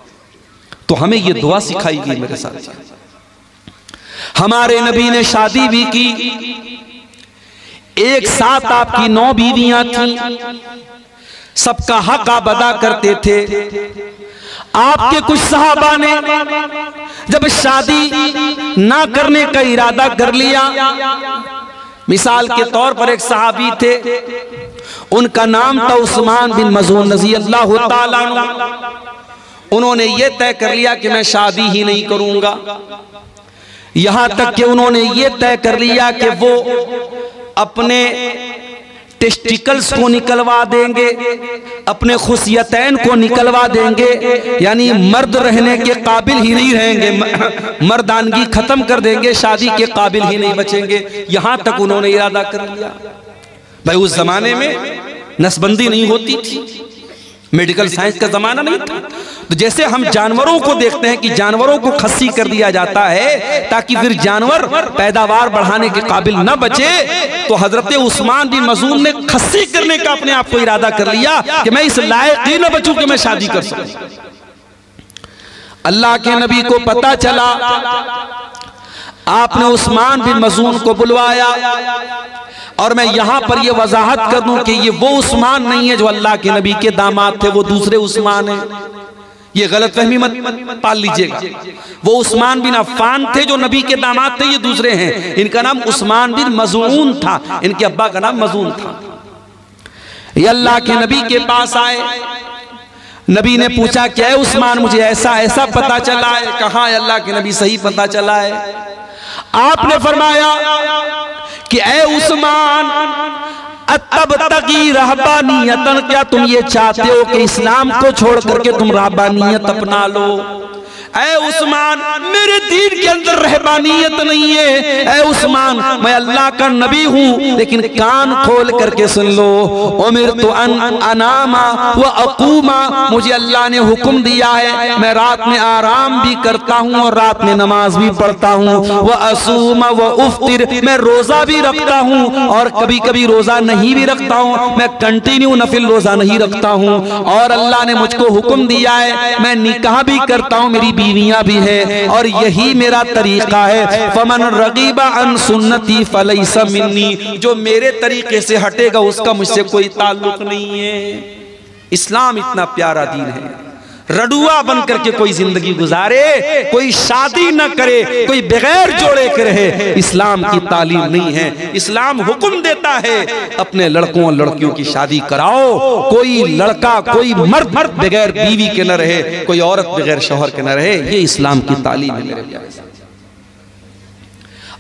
तो हमें ये दुआ सिखाई गई मेरे साथ। हमारे नबी ने शादी भी की, एक साथ आपकी 9 बीवियां थी, सबका हक आप अदा करते थे। आपके कुछ सहाबा ने जब शादी ना करने का इरादा कर लिया, मिसाल के तौर पर एक सहाबी थे, उनका नाम था उस्मान बिन मज़ून रज़ी अल्लाह ताला अन्हु। उन्होंने ये तय कर लिया कि मैं शादी ही नहीं करूंगा, यहां तक कि उन्होंने ये तय कर लिया कि वो अपने टेस्टिकल्स को निकलवा देंगे, अपने खुशियतैन को निकलवा देंगे, यानी मर्द रहने के काबिल ही नहीं रहेंगे, मर्दानगी खत्म कर देंगे, शादी के काबिल ही नहीं बचेंगे। यहां तक उन्होंने इरादा कर लिया। भाई उस जमाने में नसबंदी नहीं होती थी, मेडिकल साइंस का जमाना नहीं था, तो जैसे हम जानवरों को देखते हैं कि जानवरों को खस्सी कर दिया जाता है ताकि फिर जानवर पैदावार बढ़ाने के काबिल न बचे, तो हजरत उस्मान बिन मज़ून ने खस्सी करने का अपने आप को इरादा कर लिया कि मैं इस लायक ही न बचूं कि मैं शादी कर सकूं। अल्लाह के नबी को पता चला, आपने उस्मान बिन मज़ून को बुलवाया, और मैं यहां पर यह वजाहत कर दूं कि ये वो उस्मान नहीं है जो अल्लाह के नबी के दामाद थे, वो दूसरे उस्मान है। ये गलतफहमी मत पाल लीजिएगा। वो उस्मान बिन अफ़्फ़ान थे जो नबी के दामाद थे, ये दूसरे हैं। इनका नाम उस्मान बिन मज़ून था, इनके अब्बा का नाम मज़ून था। ये अल्लाह के नबी के पास आए, नबी ने पूछा क्या है उस्मान, मुझे ऐसा ऐसा पता चला है। कहा अल्लाह के नबी सही पता चला है। आपने फरमाया कि ऐ उस्मान, अतब तकी रहबानियतन, क्या तुम ये चाहते हो कि इस्लाम को छोड़ करके तुम रहबानियत अपना लो? ऐ उस्मान, मेरे दीन के अंदर रहबानियत नहीं है। ऐ उस्मान, मैं अल्लाह का नबी हूँ, लेकिन कान खोल करके सुन लो। उमिरतु अन अनामा व अकूमा, मुझे अल्लाह ने हुक्म दिया है मैं रात में आराम भी करता हूँ और रात में नमाज भी पढ़ता हूँ। व असूमा व उफ्तिर, मैं रोजा भी रखता हूँ और कभी कभी रोजा नहीं भी रखता हूँ, मैं कंटिन्यू नफिल रोजा नहीं रखता हूँ। और अल्लाह ने मुझको हुक्म दिया है मैं निकाह भी करता हूँ, मेरी बीवियां भी है और यही मेरा तरीका है। फमन रगीबा अन सुन्नती फलैसा मिन्नी, जो मेरे तरीके से हटेगा उसका मुझसे कोई ताल्लुक नहीं है। इस्लाम इतना प्यारा दीन है, रडुआ बन करके कोई जिंदगी गुजारे, कोई शादी न करे, कोई बगैर जोड़े के रहे, इस्लाम की तालीम नहीं है। इस्लाम हुक्म देता है अपने लड़कों और लड़कियों की शादी कराओ। कोई लड़का, कोई मर्द बगैर बीवी के न रहे, कोई औरत बगैर शौहर के न रहे। ये इस्लाम की तालीम है मेरे प्यारे।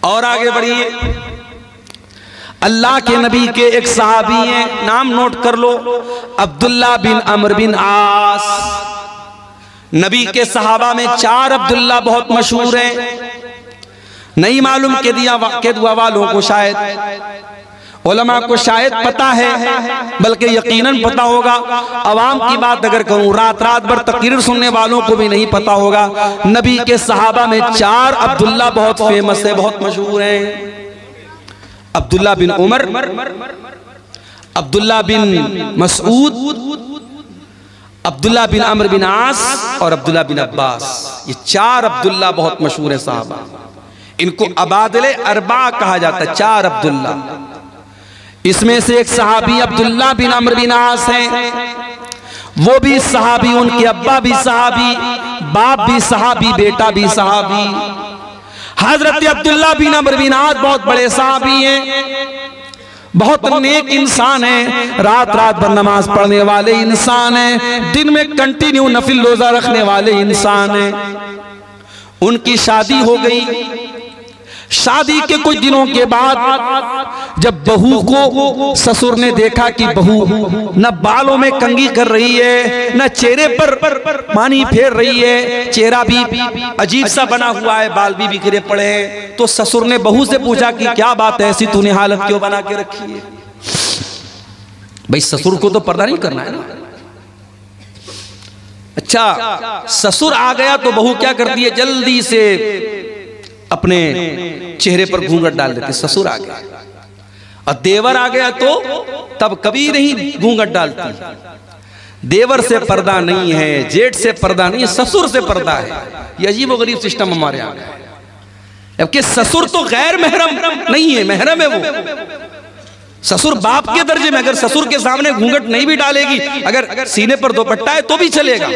और आगे बढ़िए, अल्लाह के नबी के एक सहाबी हैं, नाम नोट कर लो, अब्दुल्ला बिन अमर बिन आस। नबी के सहाबा में 4 अब्दुल्ला बहुत मशहूर हैं। नहीं मालूम के दुआ वालों को शायद, उलमा को शायद पता है, बल्कि यकीनन पता होगा। अवाम की बात अगर कहूँ, रात रात भर तकरीर सुनने वालों को भी नहीं पता होगा। नबी के सहाबा में 4 अब्दुल्ला बहुत फेमस है, बहुत मशहूर हैं। अब्दुल्ला बिन उमर, अब्दुल्ला बिन मसूद, अब्दुल्ला बिन अमर बिन आस और अब्दुल्ला बिन अब्बास। ये 4 अब्दुल्ला बहुत मशहूर है साहबा। इनको अबादिले अरबा कहा जाता है, 4 अब्दुल्ला। इसमें से एक सहाबी अब्दुल्ला बिन अमर बिन आस हैं, वो भी सहाबी, उनके अब्बा भी सहाबी, बाप भी सहाबी, बेटा भी सहाबी। हजरत अब्दुल्ला बिन अमर बिन आस बहुत बड़े सहाबी हैं, बहुत नेक इंसान है, रात रात भर नमाज पढ़ने वाले इंसान है, दिन में कंटिन्यू नफिल रोजा रखने वाले इंसान है। उनकी शादी हो गई। शादी के कुछ दिनों के बाद जब बहू को ससुर ने देखा कि बहू न बालों में कंघी कर रही है, न चेहरे पर पानी फेर रही है, चेहरा भी अजीब सा बना हुआ है, बाल भी बिखरे पड़े हैं, तो ससुर ने बहू से पूछा कि क्या बात है, ऐसी तूने हालत क्यों बना के रखी है? भाई ससुर को तो पर्दा नहीं करना है ना। अच्छा, ससुर आ गया तो बहू क्या करती है, जल्दी से अपने चेहरे पर घूंघट डाल देते। ससुर आ गया और देवर आ गया तो तब कभी नहीं घूंघट डालती। देवर से पर्दा नहीं है, जेठ से पर्दा नहीं है, ससुर से पर्दा है। ये अजीब और गरीब सिस्टम हमारे यहाँ है। जबकि ससुर तो गैर महरम नहीं है, महरम है वो। ससुर बाप के दर्जे में, अगर ससुर के सामने घूंघट नहीं भी डालेगी, अगर सीने पर दुपट्टा है तो भी चलेगा,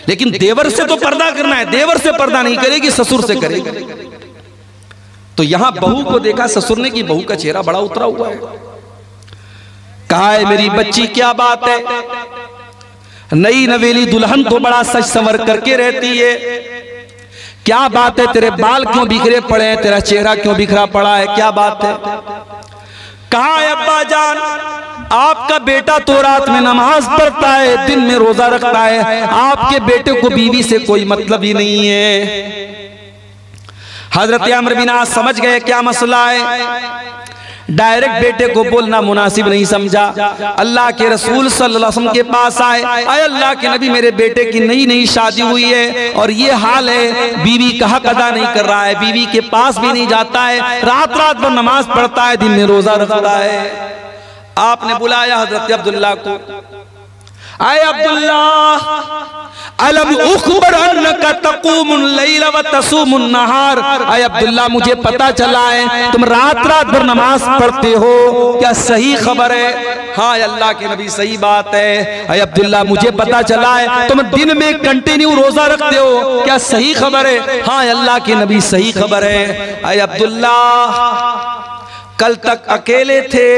लेकिन देवर से तो पर्दा करना है। देवर से पर्दा नहीं करेगी, ससुर से करेगी। तो यहां बहू को देखा ससुर ने कि बहू का चेहरा बड़ा उतरा हुआ है। कहा है मेरी बच्ची क्या बात है, नई नवेली दुल्हन तो बड़ा सज संवर करके रहती है, क्या बात है, तेरे बाल क्यों बिखरे पड़े हैं, तेरा चेहरा क्यों बिखरा पड़ा है, क्या बात है? कहा है अब्बा जान, आपका बेटा तो रात में नमाज पढ़ता है, दिन में रोजा रखता है, आपके बेटे को बीवी से कोई मतलब ही नहीं है। हजरत अमर बिन आस समझ गए क्या मसला है। डायरेक्ट बेटे को बोलना मुनासिब नहीं समझा। अल्लाह के रसूल सल्लल्लाहु अलैहि वसल्लम के पास आए, आए अल्लाह के नबी, मेरे बेटे की नई नई शादी हुई है और ये हाल है, बीवी का हक अदा नहीं कर रहा है, बीवी के पास भी नहीं जाता है, रात रात भर नमाज पढ़ता है, दिन में रोजा रखता है। आपने बुलाया हजरत अब्दुल्ला को, आए अब्दुल्ला, अलम उखबर अन्नका तक़ूमुल लैल व तसूमुन नहार। आए अब्दुल्ला, मुझे पता चला है तुम रात रात भर नमाज पढ़ते हो, क्या सही खबर है? हाँ अल्लाह के नबी, सही बात है। आए अब्दुल्ला, मुझे पता चला है तुम दिन में कंटिन्यू रोजा रखते हो, क्या सही खबर है? हाँ अल्लाह के नबी, सही खबर है। आए अब्दुल्ला, कल तक अकेले थे,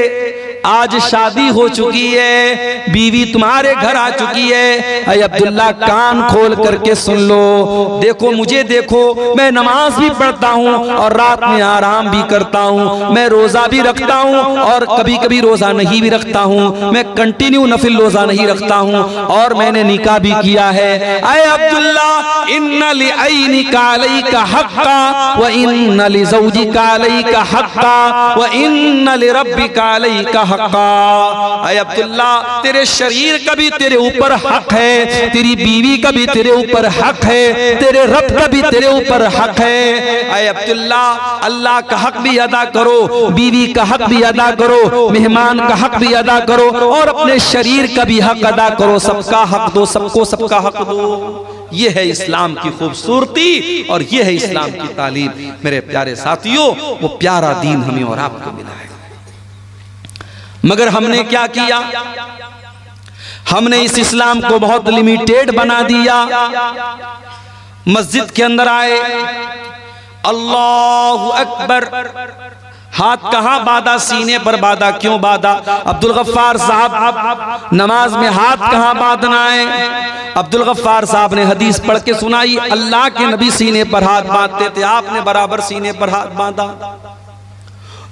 आज शादी हो चुकी है, बीवी तुम्हारे घर आ चुकी है। अय अब्दुल्ला कान खोल करके सुन लो, देखो मुझे देखो, मैं नमाज भी पढ़ता हूँ और रात में आराम भी करता हूँ, मैं रोजा भी रखता हूँ और कभी कभी रोजा नहीं भी रखता हूँ, मैं कंटिन्यू नफिल रोजा नहीं रखता हूँ और मैंने निकाह भी किया है। अय अब्दुल्ला इन्ना लिअयनिका अलैका हक्का व इन्ना लिज़ौजिका अलैका हक्का व इन्ना लिरब्बिका अलैका हक्का। अय अब्दुल्ला तेरे शरीर का भी तेरे ऊपर हक है, तेरी बीवी का भी तेरे ऊपर हक है, तेरे रब का भी तेरे ऊपर हक है। अय अब्दुल्ला अल्लाह का हक भी अदा करो, बीवी का हक भी अदा करो, मेहमान का हक भी अदा करो और अपने शरीर का भी हक अदा करो। सबका हक दो, सबको सबका हक दो। ये है इस्लाम की खूबसूरती और ये है इस्लाम की तालीम। मेरे प्यारे साथियों, वो प्यारा दीन हमें और आपको मिला है, मगर हमने क्या किया? हमने इस इस्लाम को बहुत लिमिटेड बना दिया। मस्जिद के अंदर आए, अल्लाहु अकबर, हाथ कहां बांधा? सीने पर बांधा। क्यों बांधा? अब्दुल गफ्फार साहब नमाज में हाथ कहां बांधना है? अब्दुल गफ्फार साहब ने हदीस पढ़ के सुनाई, अल्लाह के नबी सीने पर हाथ बांधते थे, आपने बराबर सीने पर हाथ बांधा।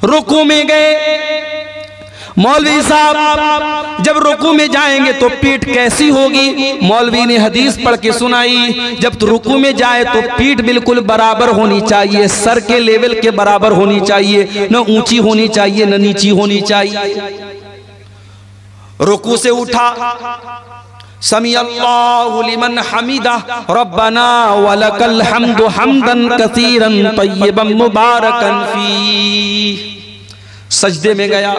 रुकू में गए, मौलवी साहब जब रुकू में जाएंगे तो पीठ कैसी होगी? मौलवी ने हदीस पढ़ के सुनाई, जब तो रुकू में जाए तो पीठ बिल्कुल बराबर होनी चाहिए, सर के लेवल के बराबर होनी चाहिए, न ऊंची होनी चाहिए न नीची होनी चाहिए। रुकू से उठा, समी अल्लाहु लिमन हमीदा रब्बना वलकल हम्दु हम्दन कसीरन तय्यबन मुबारकन फी। सजदे में गया,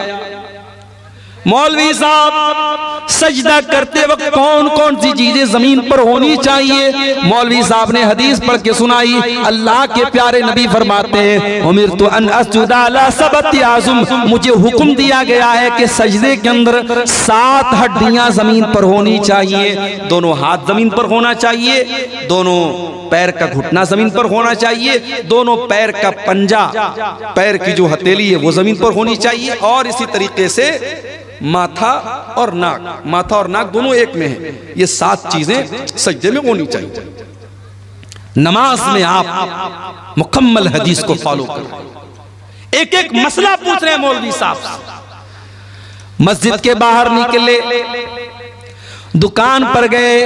मौलवी साहब सजदा करते वक्त कौन कौन सी चीजें जमीन पर होनी चाहिए? मौलवी साहब ने हदीस पढ़ के सुनाई, अल्लाह के प्यारे नबी फरमाते हैं, उमिरतु अन अस्जुदा अला सबती आज़ुम, मुझे हुक्म दिया गया है कि सजदे के अंदर 7 हड्डियां जमीन पर होनी चाहिए। दोनों हाथ जमीन पर होना चाहिए, दोनों पैर का घुटना जमीन पर होना चाहिए, दोनों पैर का पंजा, पैर की जो हथेली है वो जमीन पर होनी चाहिए, और इसी तरीके से माथा और नाक, माथा और नाक दोनों एक में है। ये 7 चीजें सजदे में होनी चाहिए। नमाज में आप मुकम्मल हदीस को फॉलो करें। एक एक मसला पूछ रहे हैं मौलवी साहब। मस्जिद के बाहर निकले, दुकान पर गए,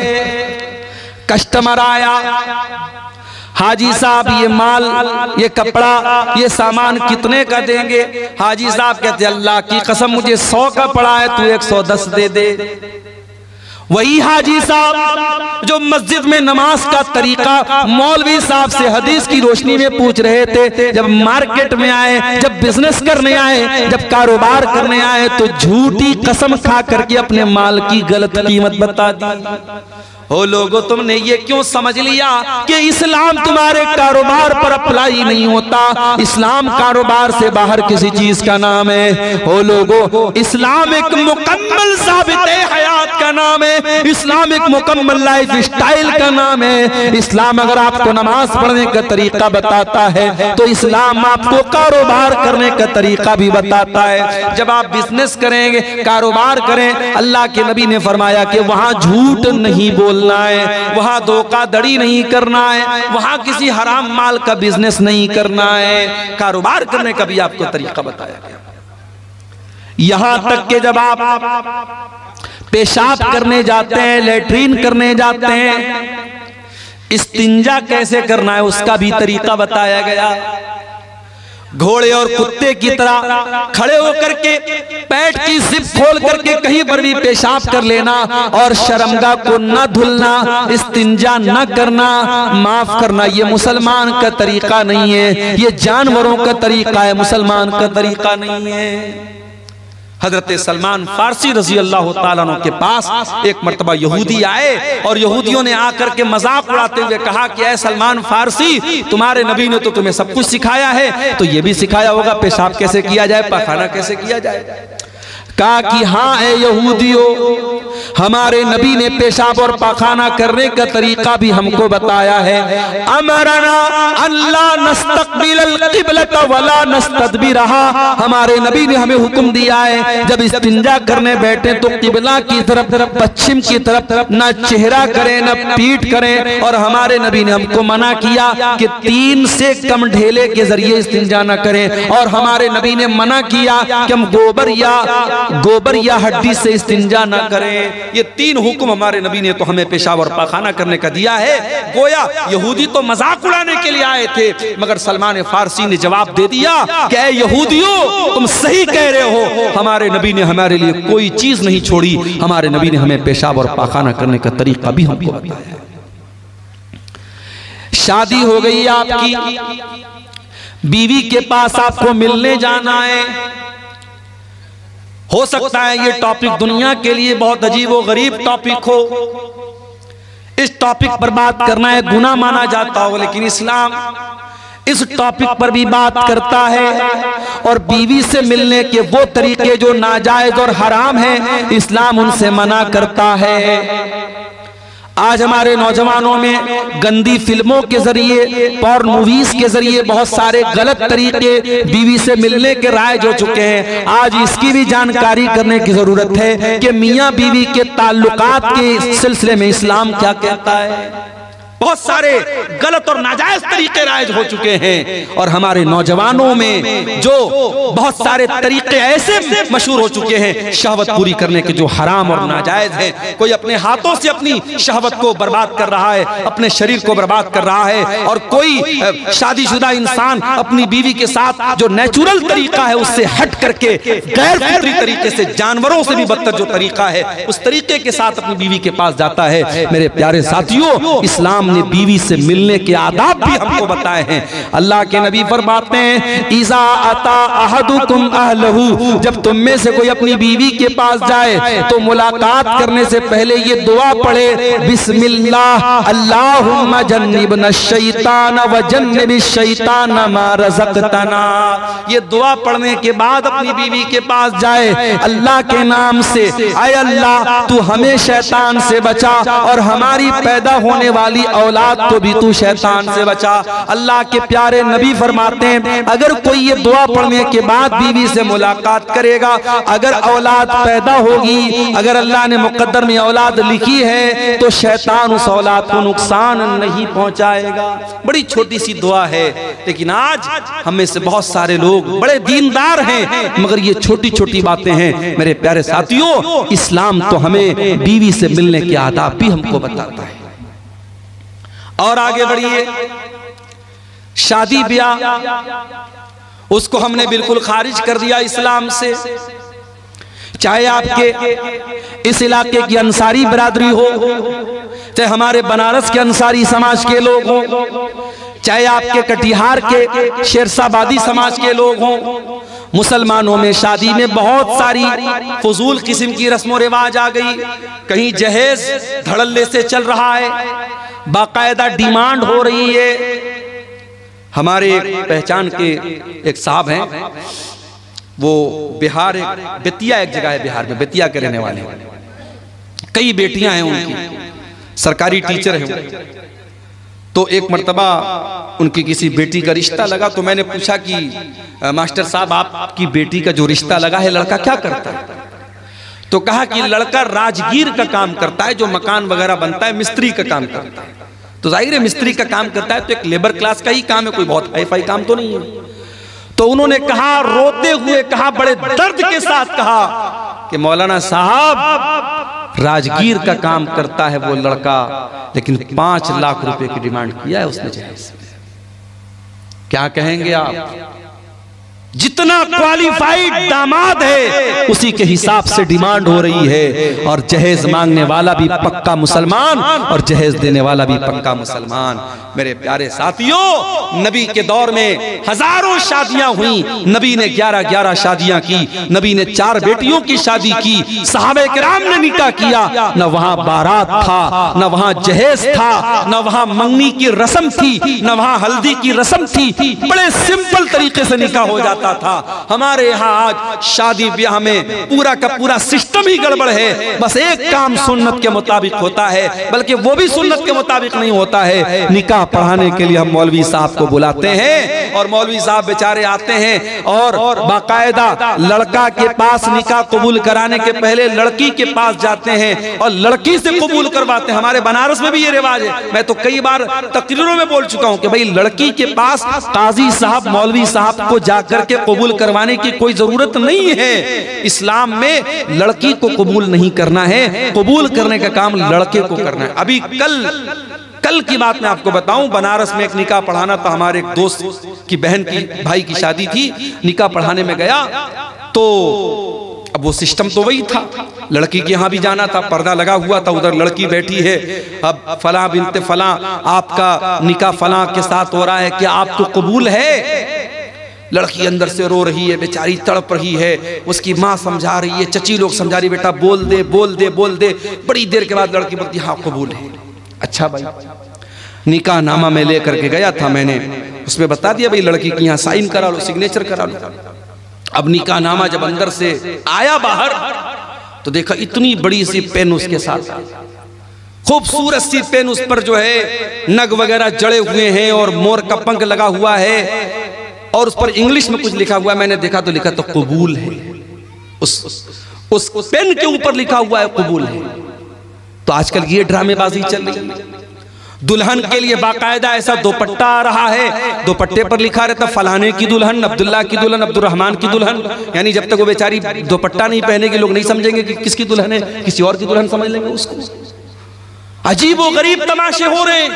कस्टमर आया, हाजी साहब ये माल, ये कपड़ा, ये सामान कितने का देंगे? हाजी साहब कहते अल्लाह की कसम मुझे 100 का पड़ा है, तू 110 दे दे। वही हाजी साहब जो मस्जिद में नमाज का तरीका मौलवी साहब से हदीस की रोशनी में पूछ रहे थे, जब मार्केट में आए, जब बिजनेस करने आए, जब कारोबार करने आए, तो झूठी कसम खा करके अपने माल की गलत कीमत बता दी। ओ लोगों, तुमने ये क्यों समझ लिया कि इस्लाम तुम्हारे कारोबार पर अप्लाई नहीं होता? इस्लाम कारोबार से बाहर किसी चीज का नाम है। ओ लोगों, इस्लाम एक मुकम्मल ज़ाबिते हयात का नाम है, इस्लाम एक मुकम्मल लाइफ स्टाइल का नाम है। इस्लाम अगर आपको नमाज पढ़ने का तरीका बताता है तो इस्लाम आपको कारोबार करने का तरीका भी बताता है। जब आप बिजनेस करेंगे, कारोबार करें, अल्लाह के नबी ने फरमाया कि वहां झूठ नहीं बोलना है, वहां धोखाधड़ी नहीं करना है, वहां किसी हराम माल का बिजनेस नहीं करना है। कारोबार करने का भी आपको तरीका बताया गया। यहां तक कि जब आप पेशाब करने जाते हैं, लेटरिन करने जाते हैं, इस्तिंजा कैसे करना है उसका भी तरीका बताया गया। घोड़े और कुत्ते की तरह खड़े होकर के पेट की जिप खोल करके कहीं पर भी पेशाब कर लेना और शर्मगाह को न धुलना, इस्तिंजा न करना, माफ करना, ये मुसलमान का तरीका नहीं है, ये जानवरों का तरीका है, मुसलमान का तरीका नहीं है। हजरत सलमान फारसी रजी अल्लाह ताला अन्हु के पास एक मर्तबा यहूदी आए और यहूदियों ने आकर के मजाक उड़ाते हुए कहा कि ऐ सलमान फारसी, तुम्हारे नबी ने तो तुम्हें सब कुछ सिखाया है, तो ये भी सिखाया होगा पेशाब कैसे किया जाए, पखाना कैसे किया जाए। कहा कि हाँ ए यहूदियों, हमारे नबी ने पेशाब और पाखाना करने का तरीका भी हमको बताया है। अमरना अल्लाह नस्तकबिल क़िबलत वला नस्तदबिरहा, हमारे नबी ने हमें हुक्म दिया है जब इस्तिंजा करने बैठे तो किबला की तरफ, पश्चिम की तरफ ना चेहरा करें न पीठ करें। और हमारे नबी ने हमको मना किया कि 3 से कम ढेले के जरिए इस्तिंजा न करें। और हमारे नबी ने मना किया कि हम गोबर या हड्डी से इस्तिंजा न करें। ये 3 हुक्म हमारे नबी ने तो हमें पेशाब और पाखाना करने का दिया है। गोया यहूदी तो मजाक उड़ाने के लिए आए थे, मगर सलमान फारसी ने जवाब दे दिया कि ऐ यहूदियों, तुम सही कह रहे हो, हमारे नबी ने हमारे लिए कोई चीज नहीं छोड़ी। हमारे नबी ने हमें पेशाब और पाखाना करने का तरीका भी हमको बताया। शादी हो गई आपकी, बीवी के पास आपको मिलने जाना है। हो सकता है ये टॉपिक दुनिया के लिए बहुत अजीब व गरीब टॉपिक हो, इस टॉपिक पर बात करना है गुनाह माना जाता हो, लेकिन इस्लाम इस टॉपिक पर भी बात करता है। और बीवी से मिलने के वो तरीके जो नाजायज और हराम हैं, इस्लाम उनसे मना करता है। आज हमारे नौजवानों में गंदी फिल्मों के जरिए, पॉर्न मूवीज के जरिए बहुत सारे गलत तरीके बीवी से मिलने के राइज हो चुके हैं। आज इसकी भी जानकारी करने की जरूरत है कि मियां बीवी के ताल्लुकात के सिलसिले में इस्लाम क्या कहता है। बहुत सारे गलत और नाजायज तरीके राइज हो चुके हैं और हमारे नौजवानों में जो बहुत सारे तरीके ऐसे मशहूर हो चुके हैं शहवत पूरी करने के, जो हराम और नाजायज हैं। कोई अपने हाथों से अपनी शहवत को बर्बाद कर रहा है, अपने शरीर को बर्बाद कर रहा है, और कोई शादीशुदा इंसान अपनी बीवी के साथ जो नेचुरल तरीका है उससे हट करके गैर फितरी तरीके से, जानवरों से भी बदतर जो तरीका है उस तरीके के साथ अपनी बीवी के पास जाता है। मेरे प्यारे साथियों, इस्लाम ने बीवी से मिलने के आदाब भी हमको बताए हैं। अल्लाह के नबी फरमाते हैं, इज़ा अता अहदुकुम अहलहू, जब तुम में से कोई अपनी बीवी के पास जाए तो मुलाकात करने से पहले ये दुआ पढ़े, बिस्मिल्लाह अल्लाहुम्मा जन्निबना शैतान व जन्निबिश शैतान मा रज़क़तना। ये दुआ पढ़ने के बाद अपनी बीवी के पास जाए अल्लाह के नाम से, आय अल्लाह तू हमें शैतान से बचा और हमारी पैदा होने वाली औलाद को भी तू शैतान से बचा। अल्लाह के प्यारे नबी फरमाते हैं, अगर कोई ये दुआ पढ़ने के बाद बीवी से मुलाकात करेगा, अगर औलाद पैदा होगी, अगर अल्लाह ने मुकद्दर में औलाद लिखी है तो शैतान उस औलाद को नुकसान नहीं पहुंचाएगा। बड़ी छोटी सी दुआ है, लेकिन आज हमें से बहुत सारे लोग बड़े दीनदार हैं मगर ये छोटी छोटी बातें हैं। मेरे प्यारे साथियों, इस्लाम तो हमें बीवी से मिलने के आदाब भी हमको बताता है। और आगे बढ़िए, शादी ब्याह उसको हमने बिल्कुल खारिज कर दिया इस्लाम से। चाहे आपके इस इलाके की अंसारी बरादरी हो, चाहे हमारे बनारस के अंसारी समाज के लोग हों, चाहे आपके कटिहार के शेरशाबादी समाज के लोग हों, मुसलमानों में शादी में बहुत सारी फजूल किस्म की रस्म रिवाज आ गई। कहीं जहेज धड़ल्ले से चल रहा है, बाकायदा डिमांड हो रही है। हमारे पहचान के एक साहब हैं, वो बिहार, बेतिया एक जगह है बिहार में, बेतिया के रहने वाले, कई बेटियां हैं उनकी, सरकारी टीचर हैं। तो एक मर्तबा उनकी किसी बेटी का रिश्ता लगा, तो मैंने पूछा कि मास्टर साहब आपकी बेटी का जो रिश्ता लगा है लड़का क्या करता है? तो कहा कि लड़का राजगीर का काम करता है, जो मकान वगैरह बनता है मिस्त्री का काम करता है। तो जाहिर है मिस्त्री का काम करता है तो एक लेबर क्लास का ही काम है, कोई बहुत हाई फाई काम तो नहीं है। तो उन्होंने कहा, रोते हुए कहा, बड़े दर्द के साथ कहा कि मौलाना साहब राजगीर का काम करता है वो लड़का, लेकिन 5 लाख रुपए की डिमांड किया है उसने जहेज में। क्या कहेंगे आप? जितना क्वालिफाइड दामाद है उसी के हिसाब से डिमांड हो रही है, और जहेज मांगने वाला भी पक्का मुसलमान और जहेज देने वाला भी पक्का मुसलमान। मेरे प्यारे साथियों, नबी के दौर में हजारों शादियां हुई, नबी ने 11-11 शादियां की, नबी ने 4 बेटियों की शादी की, सहाबे किराम ने निकाह किया। न वहां बारात था, न वहां जहेज था, न वहां मंगनी की रस्म थी, न वहां हल्दी की रस्म थी। बड़े सिंपल तरीके से निकाह हो जाता जाता था। हमारे यहाँ आज शादी ब्याह में पूरा का पूरा सिस्टम ही गड़बड़ है। बस एक काम सुन्नत के मुताबिक होता है, बल्कि वो भी सुन्नत के मुताबिक नहीं होता है। निकाह पढ़ाने के लिए हम मौलवी साहब को बुलाते हैं और मौलवी साहब बेचारे आते हैं और बाकायदा लड़का के पास निकाह कबूल कराने के पहले लड़की के पास जाते हैं और लड़की से कबूल करवाते हैं। हमारे बनारस में भी ये रिवाज है। मैं तो कई बार तकरीरों में बोल चुका हूं कि भाई लड़की के पास काजी साहब मौलवी साहब को जाकर के कबूल करवाने की कोई जरूरत नहीं है। इस्लाम में लड़की को कबूल नहीं करना है, कबूल करने का काम लड़के को करना है। अभी कल की बात मैं आपको बताऊं, बनारस में एक निकाह पढ़ाना था। हमारे एक दोस्त की बहन की भाई की शादी थी, निकाह पढ़ाने में गया तो अब वो सिस्टम तो वही था, लड़की के यहाँ भी जाना था, पर्दा लगा हुआ था, उधर लड़की बैठी है। अब फलां बिनते फलां आपका निकाह फलां के साथ हो रहा है, क्या आपको कबूल है? लड़की अंदर से रो रही है, बेचारी तड़प रही है। उसकी माँ समझा रही है, चची लोग समझा रही, बेटा बोल दे बोल दे बोल दे। बड़ी देर के बाद लड़की बोलती हाँ कबूल है। अच्छा भाई, निकाह नामा में लेकर के गया था मैंने, उसमें बता दिया भाई लड़की की यहाँ साइन करा लो, सिग्नेचर करा लो। अब निकाह नामा जब अंदर से आया बाहर तो देखा इतनी बड़ी सी पेन उसके साथ, खूबसूरत सी पेन, उस पर जो है नग वगैरह जड़े हुए हैं और मोर का पंख लगा हुआ है और उस पर इंग्लिश में कुछ लिखा हुआ है। मैंने देखा तो लिखा तो कबूल है, उस पेन के ऊपर लिखा हुआ है कबूल है। तो आजकल ये ड्रामेबाजी चल रही है। दुल्हन के लिए बाकायदा ऐसा दुपट्टा आ रहा है, दुपट्टे पर लिखा रहता फलाने की दुल्हन, अब्दुल्ला की दुल्हन, अब्दुर्रहमान की दुल्हन। यानी जब तक वो बेचारी दुपट्टा नहीं पहनेगी लोग नहीं समझेंगे कि किसकी दुल्हन है, किसी और की दुल्हन समझ लेंगे उसको। अजीब व गरीब तमाशे हो रहे हैं।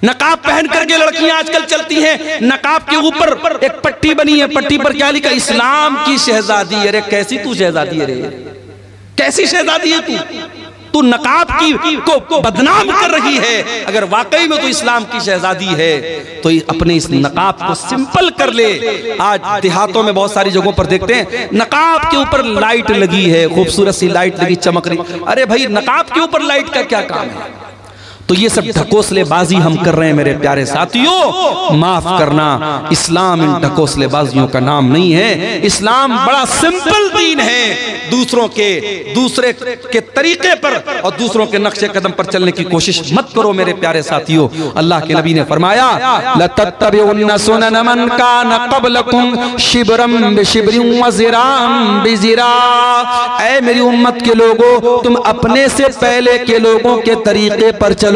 नकाब पहन करके लड़कियां आजकल चलती हैं, नकाब के ऊपर एक पट्टी बनी है, पट्टी पर क्या लिखा? इस्लाम की शहजादी। अरे कैसी तू शहजादी है रे, कैसी शहजादी है तू नकाब की को बदनाम कर रही है। अगर वाकई में तो इस्लाम की शहजादी है तो अपने इस नकाब को सिंपल कर ले। आज देहातों में बहुत सारी जगहों पर देखते हैं नकाब के ऊपर लाइट लगी है, खूबसूरत सी लाइट लगी चमक रही। अरे भाई नकाब के ऊपर लाइट का क्या काम है? तो ये सब ढकोसलेबाजी हम कर रहे हैं मेरे प्यारे साथियों, माफ करना। इस्लाम इन ढकोसलेबाजियों का नाम नहीं है। इस्लाम बड़ा सिंपल दीन है। दूसरे के तरीके पर और दूसरों के नक्शे कदम पर चलने की कोशिश मत करो मेरे प्यारे साथियों। अल्लाह के नबी ने फरमाया लतत्तबिउन्ना सुनन मन कान क़ब्लकुम शिब्रम बिशिब्रिन व ज़िराअम बिज़िरा। ऐ मेरी उम्मत के लोगों, तुम अपने से पहले के लोगों के तरीके पर चलोगे।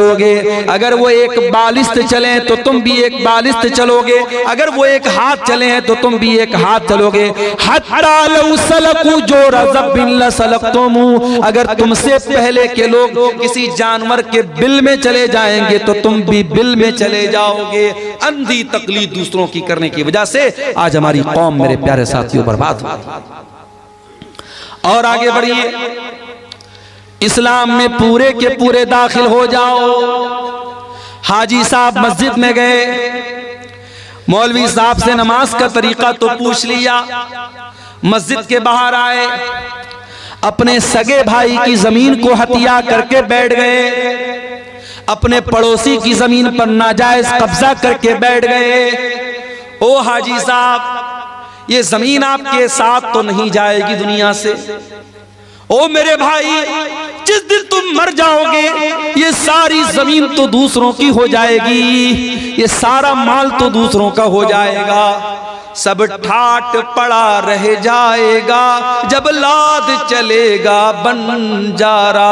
अगर वो एक बालिस्त चले तो तुम भी एक बालिस्त चलोगे, अगर वो एक हाथ चले हैं तो तुम भी एक हाथ चलोगे। हत्ता लौ सलकू जोरज़बिन लसलक्तुमू। अगर तुमसे पहले के लोग किसी जानवर के बिल में चले जाएंगे तो तुम भी बिल में चले जाओगे। अंधी तकलीद दूसरों की करने की वजह से आज हमारी कौम मेरे प्यारे साथियों बर्बाद हुई। और आगे बढ़िए, इस्लाम में पूरे के पूरे दाखिल हो जाओ। हाजी साहब मस्जिद में गए, मौलवी साहब से नमाज का तरीका तो पूछ लिया। मस्जिद के बाहर आए, अपने सगे भाई की जमीन को हत्या करके बैठ गए, अपने पड़ोसी की जमीन पर नाजायज कब्जा करके बैठ गए। ओ हाजी साहब, ये जमीन आपके साथ तो नहीं जाएगी दुनिया से। ओ मेरे भाई, जिस दिन तुम मर जाओगे ये सारी जमीन तो दूसरों की हो जाएगी, ये सारा माल तो दूसरों का हो जाएगा। सब ठाट पड़ा रह जाएगा जब लाद चलेगा बंजारा।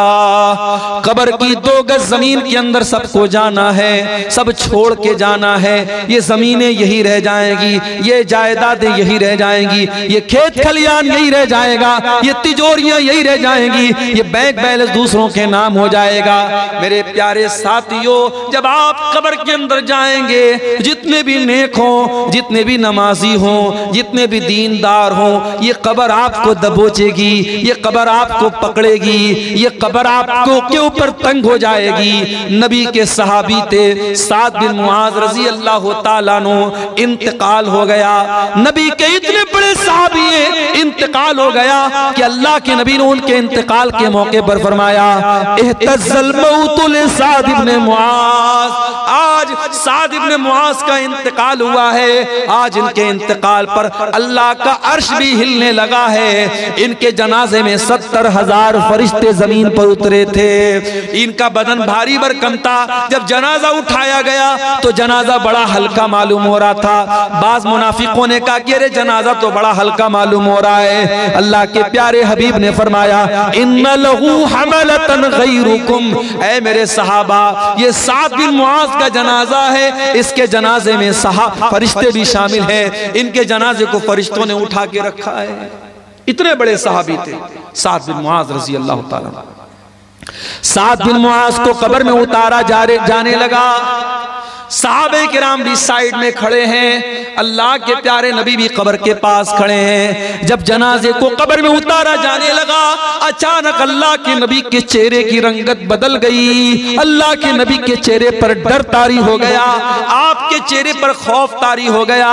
कब्र की 2 गज जमीन के अंदर सबको जाना है, सब छोड़ के जाना है। ये जमीनें यही रह जाएंगी, ये जायदादें यही रह जाएंगी, ये खेत खलियान यही रह जाएगा, ये तिजोरियां यही रह जाएंगी, ये बैंक बैलेंस दूसरों के नाम हो जाएगा। मेरे प्यारे साथियों, जब आप कब्र के अंदर जाएंगे, जितने भी नेक हों, जितने भी नमाजी हों, जितने भी दीनदार हों, ये कब्र आपको दबोचेगी, ये कब्र आपको पकड़ेगी, ये कब्र आपको के ऊपर तंग हो जाएगी। नबी के सहाबी थे साद बिन मुआज रजी अल्लाह तआला अन्हु, इंतकाल हो गया। नबी के इतने बड़े सहाबी इंतकाल हो गया कि अल्लाह के नबी ने उनके इंतकाल के मौके पर फरमाया इहतज़ल मौतु लिसाद इब्न मुआज। आज आज साद इब्न मुआज का इंतकाल हुआ है। आज इनके इंतकाल पर अल्लाह का अर्श भी हिलने लगा है। इनके जनाजे में 70,000 फरिश्ते जमीन पर उतरे थे। इनका बदन भारी भरकम था। जब जनाजा उठाया गया तो जनाजा बड़ा हल्का मालूम हो रहा था। बाज मुनाफिकों ने कहा कि अरे जनाजा तो बड़ा हल्का मालूम हो रहा है। अल्लाह के प्यारे हबीब ने फरमाया इन्ना लहू हमलतन गैरुकुम, ऐ मेरे सहाबा ये साद बिन मुआज का जनाजा है। इसके जनाजे में फरिश्ते भी शामिल हैं। इनके जनाजे को फरिश्तों ने उठा के रखा है। इतने बड़े सहाबी थे साद बिन मुआज रजी अल्लाह ताला। साद बिन मुआज को कब्र में उतारा जाने लगा। सहाबे किराम भी साइड में खड़े हैं। अल्लाह के प्यारे नबी भी कब्र के पास खड़े हैं। जब जनाजे को कब्र में उतारा जाने लगा, अचानक अल्लाह के नबी के चेहरे की रंगत बदल गई। अल्लाह के नबी के चेहरे पर डर तारी हो गया, आपके चेहरे पर खौफ तारी हो गया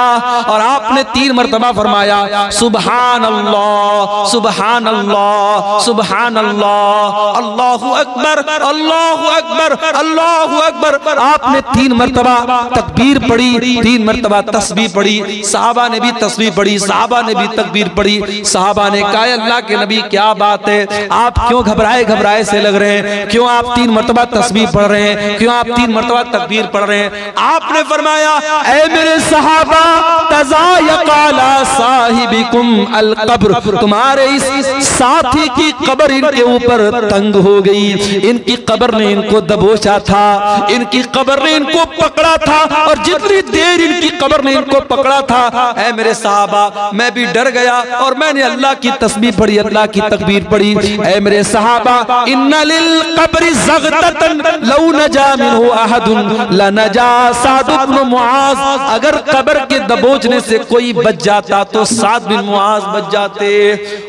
और आपने 3 मरतबा फरमाया सुबहान अल्लाह, सुबहान अल्लाह, सुबहान अल्लाह, अल्लाहु अकबर, अल्लाहु अकबर, अल्लाहु अकबर। आपने 3 मरतबा तकबीर पढ़ी, 3 मरतबा तस्बीह पढ़ी। सहाबा ने भी तस्बीह पढ़ी, सहाबा ने भी तकबीर पढ़ी। सहाबा ने कहा अल्लाह के नबी क्या बात है, आप क्यों घबराए से लग रहे हैं, क्यों आप 3 मरतबा तस्बीह पढ़ रहे हैं, क्यों आप 3 मरतबा तकबीर पढ़ रहे हैं। आपने फरमाया ऐ मेरे सहाबा तज़ायक़ाला साहिबिकुम अल कब्र, तुम्हारे इस साथी की कब्र इनके ऊपर तंग हो गई। इनकी कब्र ने इनको दबोचा था, इनकी कब्र ने इनको पकड़ा था और जितनी देर इनकी कब्र ने इनको पकड़ा था, ऐ मेरे सहाबा मैं भी डर गया और मैंने अल्लाह की तस्बीह पढ़ी, अल्लाह की तकबीर पढ़ी। ऐ मेरे सहाबा इन्ना लिल कब्रि ज़ग़ततन लौ नजा मिन्हु अहदुन लनजा साद इब्न मुआज, अगर कब्र के दबोचने से कोई बच जाता तो साद बिन मुआज बच जाते।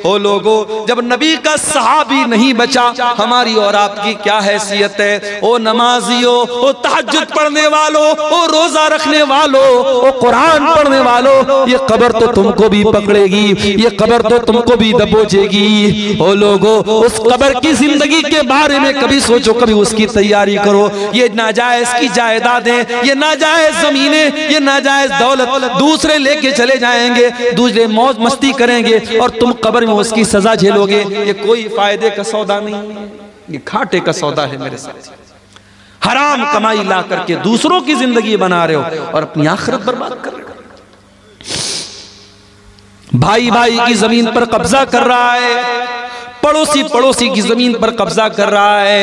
हो लोगो, जब नबी का सहाबी नहीं बचा, हमारी और आपकी क्या हैसियत है। ओ नमाजियों, ओ तहज्जुद पढ़ने वालों, ओ रोजा रखने वालों, ओ कुरान पढ़ने वालों, ये कब्र तो तुमको भी पकड़ेगी, ये कब्र तो तुमको भी दबोचेगी। ओ लोगो, उस कब्र की जिंदगी के बारे में कभी सोचो, कभी उसकी तैयारी करो। ये नाजायज की जायदादें, ये नाजायज जमीनें, ये नाजायज दौलत दूसरे लेके चले जाएंगे, दूसरे मौज मस्ती करेंगे और तुम कब्र में उसकी सजा झेलोगे। ये कोई फायदे का सौदा नहीं है, ये घाटे का सौदा है मेरे साथ। हराम कमाई ला करके दूसरों की जिंदगी बना रहे हो और अपनी आखिरत बर्बाद कर रहे हो। भाई भाई की जमीन पर कब्जा कर रहा है, पड़ोसी पड़ोसी की जमीन पर कब्जा कर रहा है।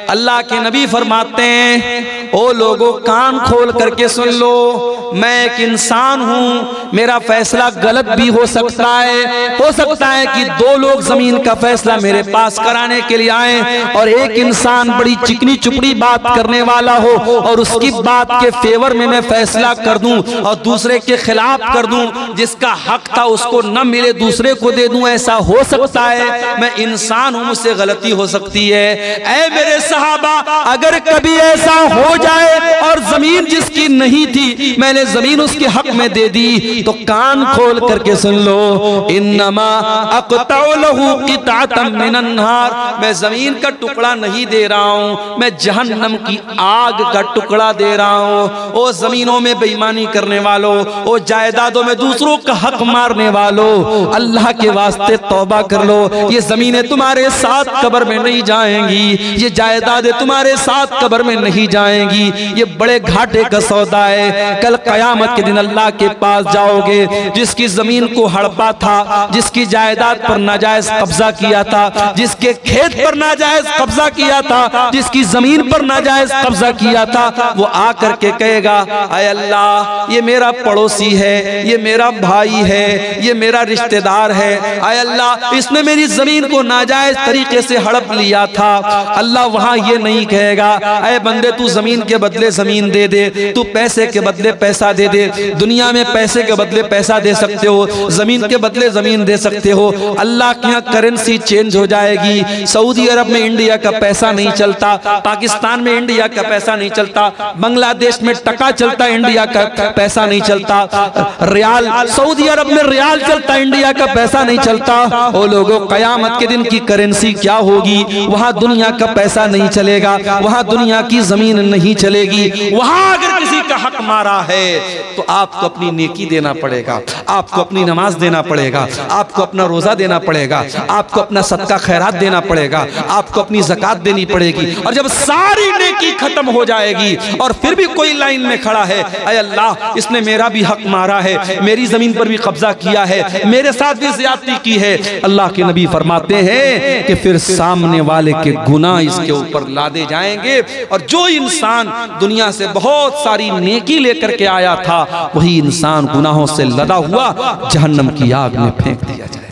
अल्लाह के नबी फरमाते हैं ओ लोगों कान खोल करके सुन लो, मैं एक इंसान हूं, मेरा फैसला गलत भी हो सकता है कि 2 लोग जमीन का फैसला मेरे पास कराने के लिए आए और एक इंसान बड़ी चिकनी चुपड़ी बात करने वाला हो और उसकी बात के फेवर में मैं फैसला कर दूं और दूसरे के खिलाफ कर दूं, जिसका हक था उसको न मिले दूसरे को दे दूं। ऐसा हो सकता है, मैं इंसान हूं, मुझसे गलती हो सकती है। ऐ मेरे सहाबा, अगर कभी ऐसा हो जाए और जमीन जिसकी नहीं थी मैंने जमीन उसके हक में दे दी, तो कान खोल करके सुन लो, इन्नमा अक़तउ लहू क़िताअतम मिनन नार, मैं जमीन का टुकड़ा नहीं दे रहा हूं, मैं जहन्नम की आग का टुकड़ा दे रहा हूं। ओ जमीनों में बेईमानी करने वालों, ओ जायदादों में दूसरों का हक मारने वालों, अल्लाह के वास्ते तौबा कर लो। ये जमीनें तुम्हारे साथ कब्र में नहीं जाएंगी, ये जायदादें तुम्हारे साथ कब्र में नहीं जाएंगी। ये बड़े घाटे का सौदा है। कल कयामत के दिन अल्लाह के पास जाओगे, जिसकी जमीन को हड़पा था, जिसकी जायदाद पर नाजायज कब्जा किया था, जिसके खेत पर नाजायज कब्जा किया था, जिसकी जमीन पर नाजायज कब्जा किया था, वो आकर के कहेगा आय अल्लाह ये मेरा पड़ोसी है, ये मेरा भाई है, ये मेरा रिश्तेदार है, आय अल्लाह इसने मेरी जमीन को नाजायज तरीके से हड़प लिया था। अल्लाह वहां ये नहीं कहेगा अय बंदे तू जमीन के बदले जमीन दे दे, तू पैसे के बदले पैसा दे दे। दुनिया में पैसे के बदले पैसा दे सकते हो, जमीन के बदले जमीन दे सकते हो। अल्लाह के यहाँ करेंसी चेंज हो जाएगी। सऊदी अरब में इंडिया का पैसा नहीं चलता, पाकिस्तान में इंडिया का पैसा नहीं चलता, बांग्लादेश में टका चलता, इंडिया का पैसा नहीं चलता, रियाल सऊदी अरब में रियाल चलता, इंडिया का पैसा नहीं चलता। ओ लोगों, कयामत के दिन की करेंसी क्या होगी? वहां दुनिया का पैसा नहीं चलेगा, वहां दुनिया की जमीन नहीं नहीं चलेगी। वहां अगर किसी का हक मारा है तो आपको अपनी नेकी देना पड़ेगा, आपको अपनी नमाज देना पड़ेगा, आपको अपना रोजा देना पड़ेगा, आपको अपना सदका खैरात देना पड़ेगा, आपको अपनी ज़कात देनी पड़ेगी। और जब सारी नेकी खत्म हो जाएगी और फिर भी कोई लाइन में खड़ा है, अय अल्लाह इसने मेरा भी हक मारा है, मेरी जमीन पर भी कब्जा किया है, मेरे साथ भी ज़्यादती की है, अल्लाह के नबी फरमाते हैं कि फिर सामने वाले के गुनाह इसके ऊपर लादे जाएंगे और जो इंसान दुनिया से बहुत सारी नेकी लेकर के आया था वही इंसान गुनाहों से लदा हुआ जहन्नम की आग में फेंक दिया जाएगा।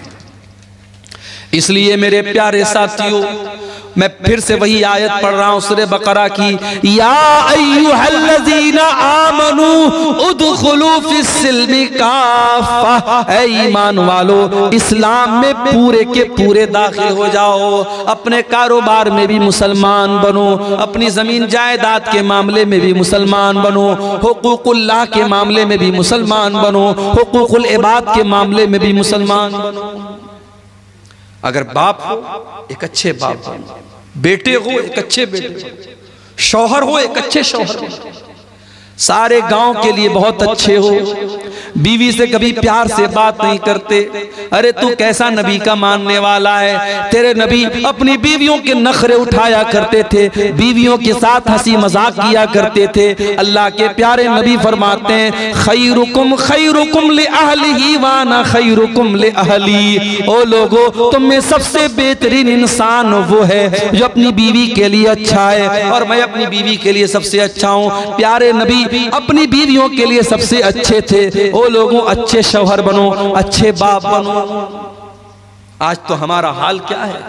इसलिए मेरे प्यारे साथियों, मैं फिर से वही आयत पढ़ रहा हूं सूरह बकरा की, या अय्युहल्लज़ीना आमनू उदखुलू फिस्सिल्मि काफ़ा, ऐ ईमान वालो इस्लाम में पूरे के पूरे दाखिल हो जाओ, अपने कारोबार में भी मुसलमान बनो, अपनी जमीन जायदाद के मामले में भी मुसलमान बनो, हुकूकुल्लाह के मामले में भी मुसलमान बनो, हुकूकुल इबाद के मामले में भी मुसलमान बनो। अगर बाप हो एक अच्छे बाप बनो, बेटे हो एक अच्छे बेटे, शौहर हो एक अच्छे शौहर हो, सारे गांव के लिए बहुत अच्छे हो, बीवी से कभी प्यार से बात नहीं करते, अरे तू कैसा नबी का मानने वाला है, तेरे नबी अपनी बीवियों के नखरे उठाया करते थे, बीवियों के साथ हंसी मजाक किया करते थे। अल्लाह के प्यारे नबी फरमाते हैं, खैरुकुम खैरुकुम ले अहलिही वाना खैरुकुम ले अहली, ओ लोगो तुम में सबसे बेहतरीन इंसान वो है जो अपनी बीवी के लिए अच्छा है और मैं अपनी बीवी के लिए सबसे अच्छा हूँ। प्यारे नबी अपनी बीवियों के लिए सबसे अच्छे थे। ओ लोगों अच्छे शौहर बनो, अच्छे बाप बनो। आज तो हमारा हाल क्या है,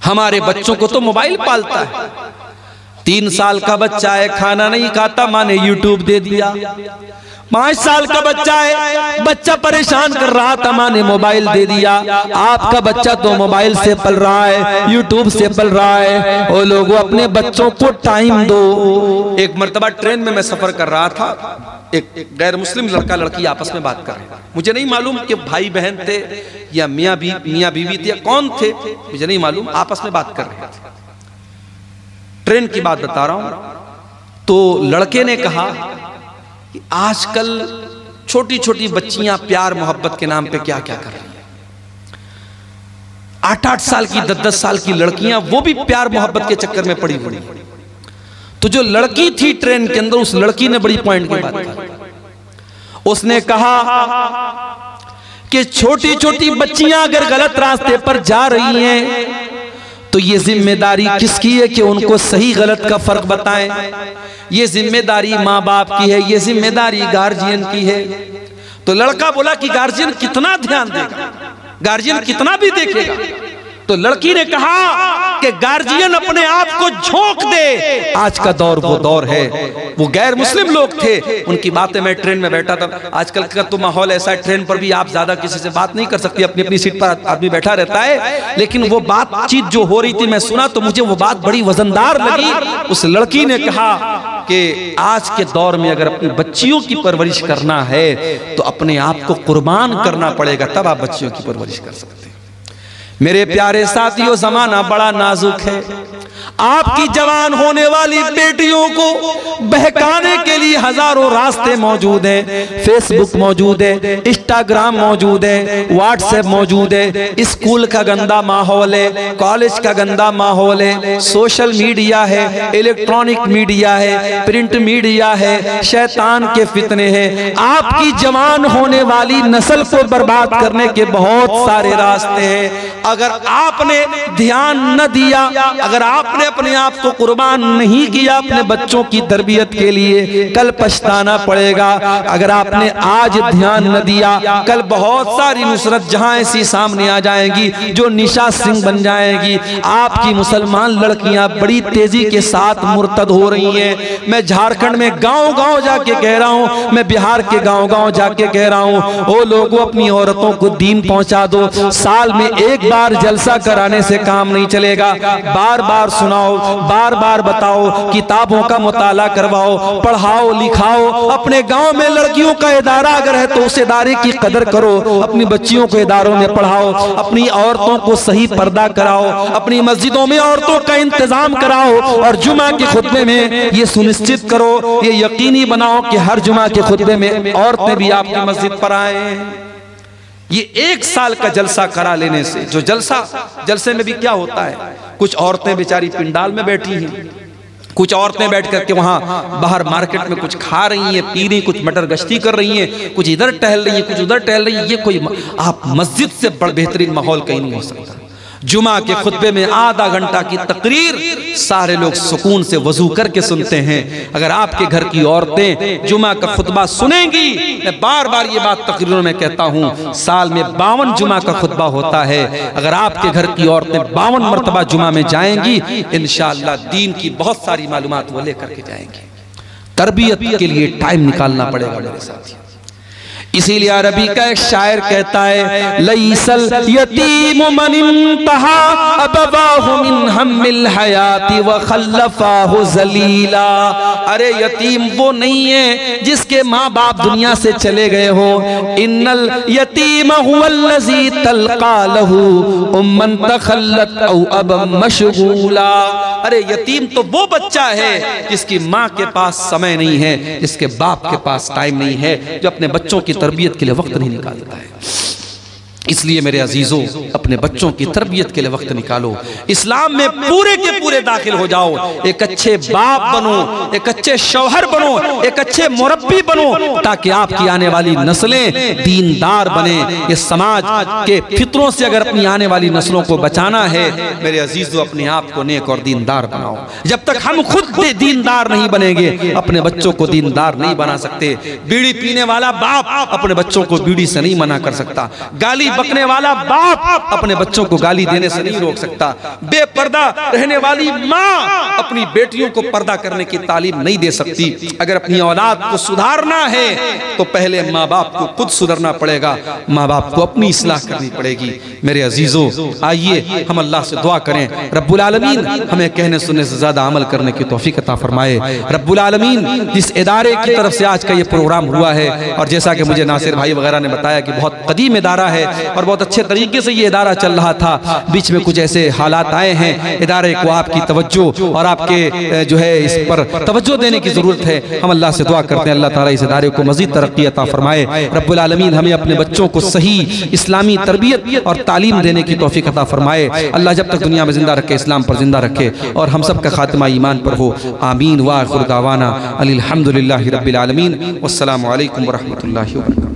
हमारे बच्चों को तो मोबाइल पालता है, 3 साल का बच्चा है खाना नहीं खाता, माँ ने यूट्यूब दे दिया, 5 साल का बच्चा है, बच्चा परेशान कर रहा था, माँ ने मोबाइल दे दिया। आपका बच्चा तो मोबाइल से पल रहा है, यूट्यूब से पल रहा है। ओ लोगों अपने बच्चों को टाइम दो। एक मर्तबा ट्रेन में मैं सफर कर रहा था, एक गैर मुस्लिम लड़का लड़की आपस में बात कर रहे हैं, मुझे नहीं मालूम कि भाई बहन थे या मियाँ बीवी थे या कौन थे, मुझे नहीं मालूम, आपस में बात कर रहे थे। ट्रेन की बात बता रहा हूं। तो लड़के ने कहा कि आजकल छोटी छोटी बच्चियां प्यार मोहब्बत के नाम पे क्या क्या कर रही हैं, 8-8 साल की 10-10 साल की लड़कियां, वो भी प्यार मोहब्बत के चक्कर में पड़ी हुई। तो जो लड़की थी ट्रेन के अंदर, उस लड़की ने बड़ी पॉइंट की बात की। उसने कहा कि छोटी छोटी बच्चियां अगर गलत रास्ते पर जा रही हैं तो ये जिम्मेदारी किसकी है कि उनको सही गलत का फर्क बताएं। ये जिम्मेदारी माँ बाप की है, ये जिम्मेदारी गार्जियन की है। तो लड़का बोला कि गार्जियन कितना ध्यान देगा, गार्जियन कितना भी देखेगा। तो लड़की ने कहा कि गार्जियन अपने आप को झोंक दे। आज का दौर वो दौर है, वो गैर मुस्लिम लोग थे, उनकी बातें, मैं ट्रेन में बैठा था, आजकल का तो माहौल ऐसा है ट्रेन पर भी आप ज्यादा किसी से बात नहीं कर सकती, अपनी अपनी सीट पर आदमी बैठा रहता है। लेकिन वो बातचीत जो हो रही थी मैं सुना तो मुझे वो बात बड़ी वजनदार लगी। उस लड़की ने कहा कि आज के दौर में अगर अपनी बच्चियों की परवरिश करना है तो अपने आप को कुर्बान करना पड़ेगा, तब आप बच्चियों की परवरिश कर सकते हैं। मेरे प्यारे साथियों, जमाना बड़ा नाजुक है। आपकी जवान होने वाली बेटियों को बहकाने के लिए हजारों रास्ते मौजूद हैं। फेसबुक मौजूद है, इंस्टाग्राम मौजूद है, व्हाट्सएप मौजूद है, स्कूल का गंदा माहौल है, कॉलेज का गंदा माहौल है, सोशल मीडिया है, इलेक्ट्रॉनिक मीडिया है, प्रिंट मीडिया है, शैतान के फितने हैं। आपकी जवान होने वाली नस्ल को बर्बाद करने के बहुत सारे रास्ते हैं। अगर आपने ध्यान न दिया, अगर आपने अपने आप को कुर्बान नहीं किया अपने बच्चों की तरबियत के लिए, कल पछताना पड़ेगा। अगर आपने आज ध्यान न दिया, कल बहुत सारी नुसरत जहां ऐसी सामने आ जाएंगी जो निशा सिंह बन जाएगी। आपकी मुसलमान लड़कियां बड़ी तेजी के साथ मुर्तद हो रही हैं। मैं झारखंड में गांव-गांव जाके कह रहा हूं, मैं बिहार के गांव-गांव जाके कह रहा हूं, ओ लोगों अपनी औरतों को दीन पहुंचा दो। साल में एक बार जलसा कराने से काम नहीं चलेगा, बार बार सुना सुनाओ, बार बार बताओ, किताबों का मुताला करवाओ, पढ़ाओ लिखाओ। अपने गांव में लड़कियों का इदारा अगर है तो उस इदारे की कदर करो, अपनी बच्चियों को इदारों में पढ़ाओ, अपनी औरतों को सही पर्दा कराओ, अपनी मस्जिदों में औरतों का इंतजाम कराओ और जुमा के खुतबे में ये सुनिश्चित करो, ये यकीनी बनाओ कि हर जुमा के खुतबे में औरतें भी आपकी मस्जिद पर आए। ये 1 साल का जलसा करा लेने से, जो जलसे में भी क्या होता है, कुछ औरतें बेचारी पिंडाल में बैठी हैं, कुछ औरतें बैठ करके वहां बाहर मार्केट में कुछ खा रही हैं, पी रही, कुछ मटर गश्ती कर रही हैं, कुछ इधर टहल रही हैं, कुछ उधर टहल रही हैं। ये कोई आप मस्जिद से बड़ा बेहतरीन माहौल कहीं नहीं हो सकता। जुमा के खुतबे में आधा घंटा की तकरीर सारे लोग सुकून से वजू करके सुनते हैं। अगर आपके घर की औरतें जुमा का खुतबा सुनेंगी, मैं बार बार ये बात तकरीरों में कहता हूँ, साल में 52 जुमा का खुतबा होता है। अगर आपके घर की औरतें 52 मरतबा जुमा में जाएंगी, इंशाअल्लाह दीन की बहुत सारी मालूमात वो लेकर के जाएंगी। तरबियत के लिए टाइम निकालना पड़ेगा मेरे साथी। इसीलिए अरबी का एक शायर कहता है, लईसल यतीम मन इंतहा अबवाहु मिन हम्मिल हयाती व खल्लफाहु जलीला। अरे यतीम वो नहीं है जिसके माँ बाप दुनिया से चले गए हो। इन्नल यतीम हुवल्लज़ी तल्का लहू उम्मन तखल्लत औ अबम मशगूला। अरे यतीम तो वो बच्चा है जिसकी माँ के पास समय नहीं है, जिसके बाप के पास टाइम नहीं है, जो अपने बच्चों की तरबियत के लिए वक्त नहीं निकालता है। इसलिए मेरे अजीजों, अपने बच्चों की तरबियत के लिए वक्त निकालो। इस्लाम में पूरे के पूरे दाखिल हो जाओ। एक अच्छे बाप बनो, एक अच्छे शौहर बनो, एक अच्छे मुरब्बी बनो, ताकि आपकी आने वाली नस्लें दीनदार बने। ये समाज के फितरों से अगर अपनी आने वाली नस्लों को बचाना है, मेरे अजीजों, अपने आप को नेक और दीनदार बनाओ। जब तक हम खुद दीनदार नहीं बनेंगे, अपने बच्चों को दीनदार नहीं बना सकते। बीड़ी पीने वाला बाप अपने बच्चों को बीड़ी से नहीं मना कर सकता। गाली बकने वाला बाप अपने बच्चों को गाली देने से नहीं रोक सकता। बेपर्दा रहने वाली माँ अपनी बेटियों को पर्दा करने की तालीम नहीं दे सकती। अगर अपनी औलाद को सुधारना है तो पहले माँ बाप को खुद सुधरना पड़ेगा, माँ बाप को अपनी इस्लाह करनी पड़ेगी। मेरे अजीजों, आइए हम अल्लाह से दुआ करें, रब्बुल आलमीन हमें कहने सुनने से ज्यादा अमल करने की तौफीक अता फरमाए। रब्बुल आलमीन जिस इदारे की तरफ से आज का ये प्रोग्राम हुआ है, और जैसा कि मुझे नासिर भाई वगैरह ने बताया कि बहुत कदीम इदारा है और बहुत अच्छे तरीके से ये इदारा चल रहा था, बीच में कुछ ऐसे हालात आए हैं, इदारे को आपकी तवज्जो और आपके जो है इस पर तवज्जो देने की जरूरत है। हम अल्लाह से दुआ करते हैं, अल्लाह ताला इस इदारे को मजीद तरक्की अता फरमाए। रब्बुल आलमीन हमें अपने बच्चों को सही इस्लामी तरबियत और तालीम देने की तौफीक अता फरमाए। अल्लाह जब तक दुनिया में जिंदा रखे, इस्लाम पर जिंदा रखे और हम सब का खात्मा ईमान पर हो। आमीन व आखिर दावाना अनिल हम्दुलिल्लाहि रब्बिल आलमीन। वस्सलामु अलैकुम व रहमतुल्लाहि व बरकातुहू।